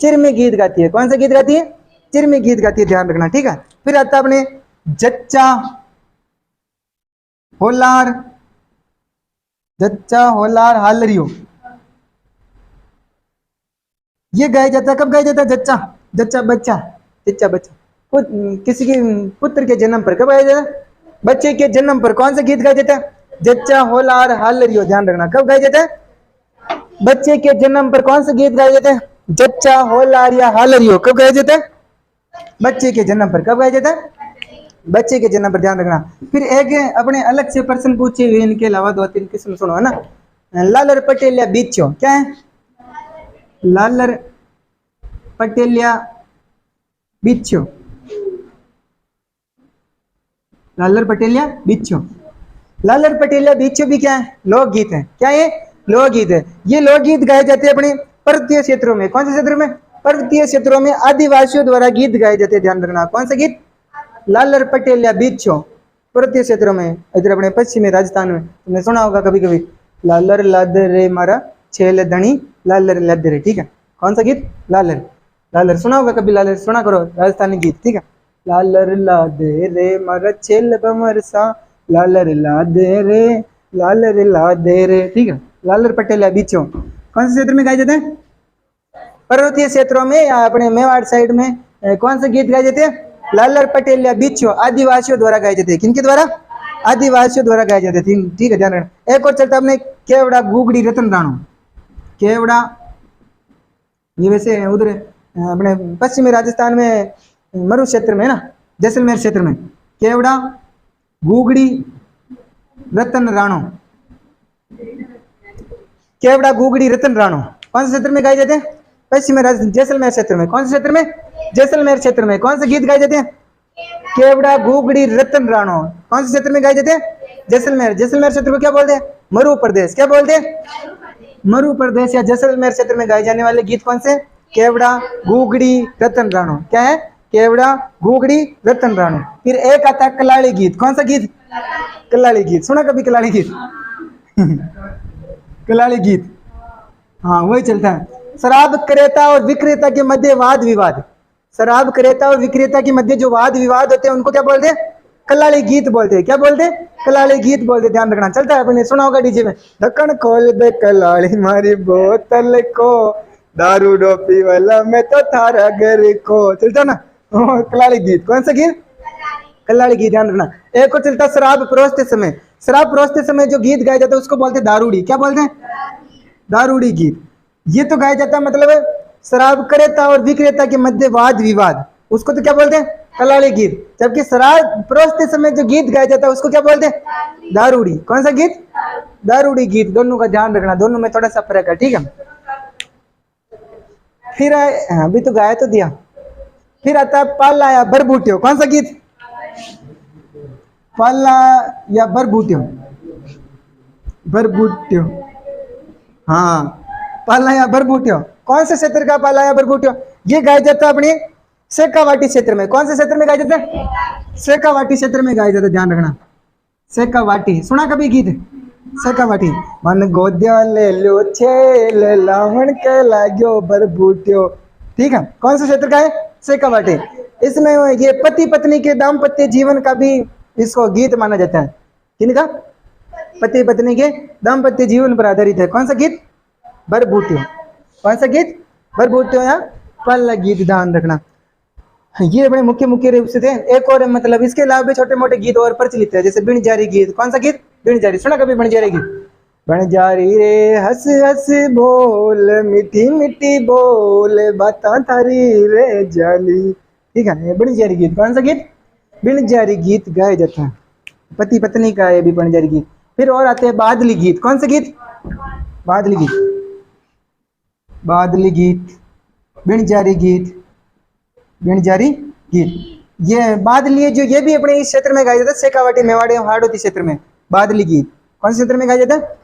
चिरमी गीत गाती है। कौन सा गीत गाती है? चिरमी गीत गाती है, ध्यान रखना, ठीक है। फिर आता अपने जच्चा होलार, जच्चा होलार हालरियो, ये गाया जाता है, कब गाया जाता है? जच्चा, जच्चा बच्चा, जच्चा बच्चा, किसी के पुत्र के जन्म पर कब गाया जाता है? बच्चे के जन्म पर कौन सा गीत गाया जाता है? जच्चा होलार हालरियो, ध्यान रखना, कब गाया जाता है? बच्चे के जन्म पर कौन सा गीत गाया जाता है? जच्चा होलार या हालरियो, कब गाया जाता है? बच्चे के जन्म पर, कब गाया जाता है? बच्चे के जन्म पर, ध्यान रखना। फिर एक अपने अलग से प्रश्न पूछे हुए, इनके अलावा 2-3 किस्म सुनो, है ना। लालर पटेल या बिच्छो, क्या है? लालर पटेल या बिच्छो, लालर पटेल या बिच्छो। लालर पटेल या बिच्छो भी क्या है? लोकगीत है। क्या है? लोकगीत है। ये लोकगीत गाए जाते हैं अपने पर्वतीय क्षेत्रों में। कौन से क्षेत्र में? पर्वतीय क्षेत्रों में आदिवासियों द्वारा गीत गाए जाते हैं, ध्यान रखना। कौन सा गीत? लालर पटेल या बिच्छो, पर्वतीय क्षेत्रों में। इधर अपने पश्चिमी राजस्थान में तुमने सुना होगा कभी कभी, लालर लाद रे मारा छेल धनी लालर लाद रे, ठीक है। कौन सा गीत? लालर, लालर सुना होगा कभी, लालर सुना करो, राजस्थानी गीत, ठीक है। लालर लादे रे मारा छेल बमरसा, लालर लादे रे, लालर लादे रे, ठीक है। लालर पटेल या बिच्छो कौन से क्षेत्र में गाए जाते हैं? पर्वतीय क्षेत्रों में या अपने मेवाड़ साइड में। कौन से गीत गाए जाते हैं? लालर पटेल या बिच्छो आदिवासियों द्वारा गाए जाते हैं। किनके द्वारा? आदिवासियों द्वारा गाए जाते थे, ठीक है, ध्यान रखना। एक और चलता अपने केवड़ा गुगड़ी रतन राणो, केवड़ा, ये वैसे उधर अपने पश्चिमी राजस्थान में मरु क्षेत्र में है ना, जैसलमेर क्षेत्र में। केवड़ा गुगड़ी रतन राणो, केवड़ा गुगड़ी रतन राणो कौन से क्षेत्र में गाए जाते हैं? पश्चिमी राजस्थान जैसलमेर क्षेत्र में। कौन से क्षेत्र में? जैसलमेर क्षेत्र में। कौन से गीत गाए जाते हैं? केवड़ा गुगड़ी रतन राणो कौन से क्षेत्र में गाए जाते हैं? जैसलमेर। जैसलमेर क्षेत्र को क्या बोलते हैं? मरु प्रदेश। क्या बोलते हैं? मरु प्रदेश या जैसलमेर क्षेत्र में गाए जाने वाले गीत कौन से? केवड़ा गुगड़ी रतन राणो। क्या है? केवड़ा गुगड़ी रतन राणो। फिर एक आता है कलाड़ी गीत। कौन सा गीत? कलाड़ी गीत। सुना कभी कलाड़ी गीत? कलाड़ी गीत, हाँ वही चलता है। शराब क्रेता और विक्रेता के मध्य वाद विवाद, शराब क्रेता और विक्रेता के मध्य जो वाद विवाद होते हैं उनको क्या बोलते हैं? कलाड़ी गीत बोलते हैं। क्या बोलते हैं? कलाड़ी गीत बोलते हैं, ध्यान रखना। चलता है, अपने सुना होगा डीजे में, ढक्कन खोल दे कलाड़ी मारी बोतल को, दारू डोपी वाला मैं तो थारा घर को, चलता ना कलाड़ी गीत। कौन सा गीत? कलाड़ी गीत, ध्यान रखना। एक और चलता शराब परोसते समय, शराब परोसते समय जो गीत गाया जाता है उसको बोलते हैं दारूड़ी। क्या बोलते हैं? दारूड़ी गीत। ये तो गाया जाता है मतलब शराब क्रेता और विक्रेता के मध्य वाद विवाद, उसको तो क्या बोलते हैं? कलाड़ी गीत। जबकि शराब परोसते समय जो गीत गाया जाता है उसको क्या बोलते हैं? दारूड़ी। कौन सा गीत? दारूड़ी गीत। दोनों का ध्यान रखना, दोनों में थोड़ा सा फर्क है, ठीक है। फिर अभी तो गाया तो दिया। फिर आता है पाला या बरबूटियो। कौन सा गीत? पाला या बरबूटियो, बरबूटियो, हाँ पाला या बरबूटियो। कौन से क्षेत्र का पाला या बरबूटियो? ये गाया जाता है अपने शेखावाटी क्षेत्र में। कौन से क्षेत्र में गाया जाता है? शेखावाटी क्षेत्र में गाया जाता है, ध्यान रखना। शेखावाटी सुना कभी गीत? शेखावाटी। मन गोद्या ले लो छेल लावण के लाग्यो बरबूटियो, ठीक है। कौन से क्षेत्र का है? शेखावाटी। इसमें ये पति पत्नी के दाम्पत्य जीवन का भी इसको गीत माना जाता है। किनका? पति पत्नी के दाम्पत्य जीवन पर आधारित है। कौन सा गीत? बरबूटियो। कौन सा गीत? बरबूटियो या पाला गीत, ध्यान रखना। ये अपने मुख्य मुख्य रूप से थे। एक और मतलब इसके अलावा भी छोटे मोटे गीत और प्रचलित है, जैसे बिणजारी गीत। कौन सा गीत? बिणजारी। सुना कभी बिणजारी गीत? बिणजारी रे हंस हंस बोल, मीठी मीठी बोल, बातां थारी रे जाली, ठीक है, बिणजारी गीत। कौन सा गीत? बिणजारी गीत गाया जाता है, पति पत्नी का ये भी बिणजारी गीत। फिर और आते हैं बादली गीत। कौन सा गीत? बादली गीत, बादली गीत, बिणजारी गीत, बिणजारी गीत। ये बादली जो ये भी अपने इस क्षेत्र में गाया जाता है, शेखावाटी मेवाड़ी हाड़ौती क्षेत्र में। बादली गीत कौन से क्षेत्र में गाया जाता है?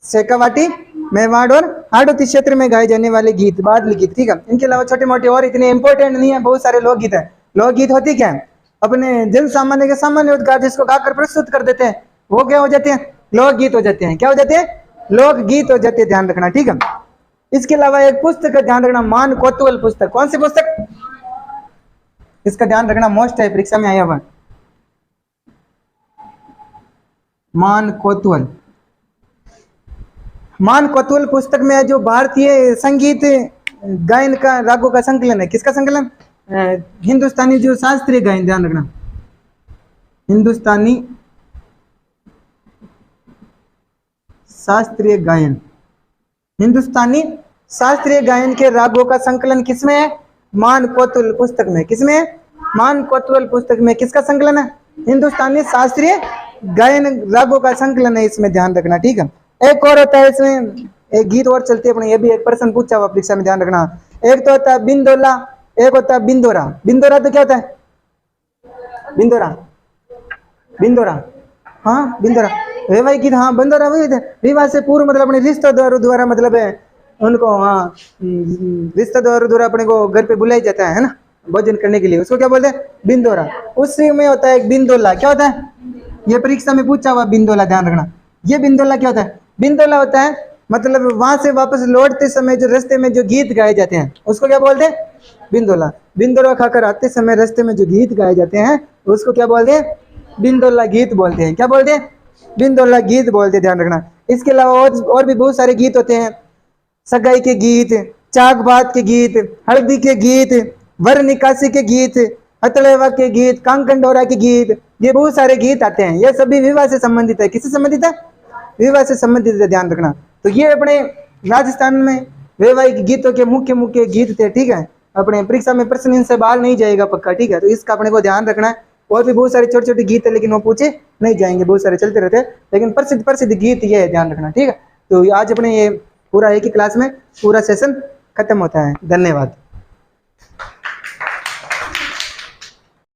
शेखावाटी मेवाड़ और हाड़ौती क्षेत्र में गाए जाने वाले गीत बादली गीत, ठीक है। इनके अलावा छोटे मोटे और इतने इंपॉर्टेंट नहीं है, बहुत सारे लोकगीत है। लोकगीत होती क्या है? अपने जन सामान्य के सामान्य उद्गार जिसको गाकर प्रस्तुत कर देते हैं, वो क्या हो जाते हैं? लोकगीत हो जाते हैं। क्या हो जाते हैं? लोकगीत हो जाते हैं, ध्यान रखना, ठीक है। इसके अलावा एक पुस्तक का ध्यान रखना, मान कोतवाल पुस्तक। कौन सी पुस्तक? इसका ध्यान रखना, मोस्ट है, परीक्षा में आया हुआ। मान कोतवाल। मान कोतवाल पुस्तक में जो भारतीय संगीत गायन का रागों का संकलन है। किसका संकलन? हिंदुस्तानी जो शास्त्रीय गायन, ध्यान रखना, हिंदुस्तानी शास्त्रीय गायन। हिंदुस्तानी शास्त्रीय गायन के रागों का संकलन किसमें है? मान कोतवाल पुस्तक में। किसमें है? मान कोतवाल पुस्तक में। किसका संकलन है? हिंदुस्तानी शास्त्रीय गायन रागों का संकलन है, इसमें ध्यान रखना, ठीक है। एक और होता है इसमें, एक गीत और चलती है अपने, ये भी एक प्रश्न पूछा हुआ परीक्षा में, ध्यान रखना। एक तो होता है बिंदोला, एक होता है बिंदोरा। बिंदोरा तो क्या होता है? बिंदोरा, बिंदोरा, हाँ बिंदोरा वैवाहिक गीत, हाँ बिंदोरा वही थे। विवाह से पूर्व मतलब अपने रिश्तेदारों द्वारा, मतलब है उनको, हाँ रिश्तेदारों द्वारा अपने को घर पे बुलाया जाता है ना, भोजन करने के लिए, उसको क्या बोलते हैं? बिंदोरा। उसी में होता है एक बिंदोला। क्या होता है? ये परीक्षा में पूछा हुआ बिंदोला, ध्यान रखना। ये बिंदोला क्या होता है? बिंदोला होता है मतलब वहां से वापस लौटते समय जो रास्ते में जो गीत गाए जाते हैं, उसको क्या बोलते हैं? बिंदोला। बिंदोला खाकर आते समय रास्ते में जो गीत गाए जाते हैं, उसको क्या बोलते हैं? बिंदोला गीत बोलते हैं। क्या बोलते हैं? बिंदोला गीत बोलते हैं, ध्यान रखना। इसके अलावा और भी बहुत सारे गीत होते हैं, सगाई के गीत, चाक बात के गीत, हल्दी के गीत, वर निकासी के गीत, हथलेवा के गीत, कांकन डोरा के गीत, ये बहुत सारे गीत आते हैं। ये सभी विवाह से संबंधित है। किससे संबंधित है? विवाह से संबंधित है, ध्यान रखना। तो ये अपने राजस्थान में वैवाहिक गीतों के मुख्य मुख्य गीत थे, ठीक है। अपने परीक्षा में प्रश्न इनसे बाहर नहीं जाएगा पक्का, ठीक है। तो इसका अपने को ध्यान रखना है। और भी बहुत सारे छोटे छोटे गीत है, लेकिन वो पूछे नहीं जाएंगे, बहुत सारे चलते रहते हैं, लेकिन प्रसिद्ध प्रसिद्ध गीत ये है, ध्यान रखना, ठीक है। तो आज अपने ये पूरा एक ही क्लास में पूरा सेशन खत्म होता है। धन्यवाद।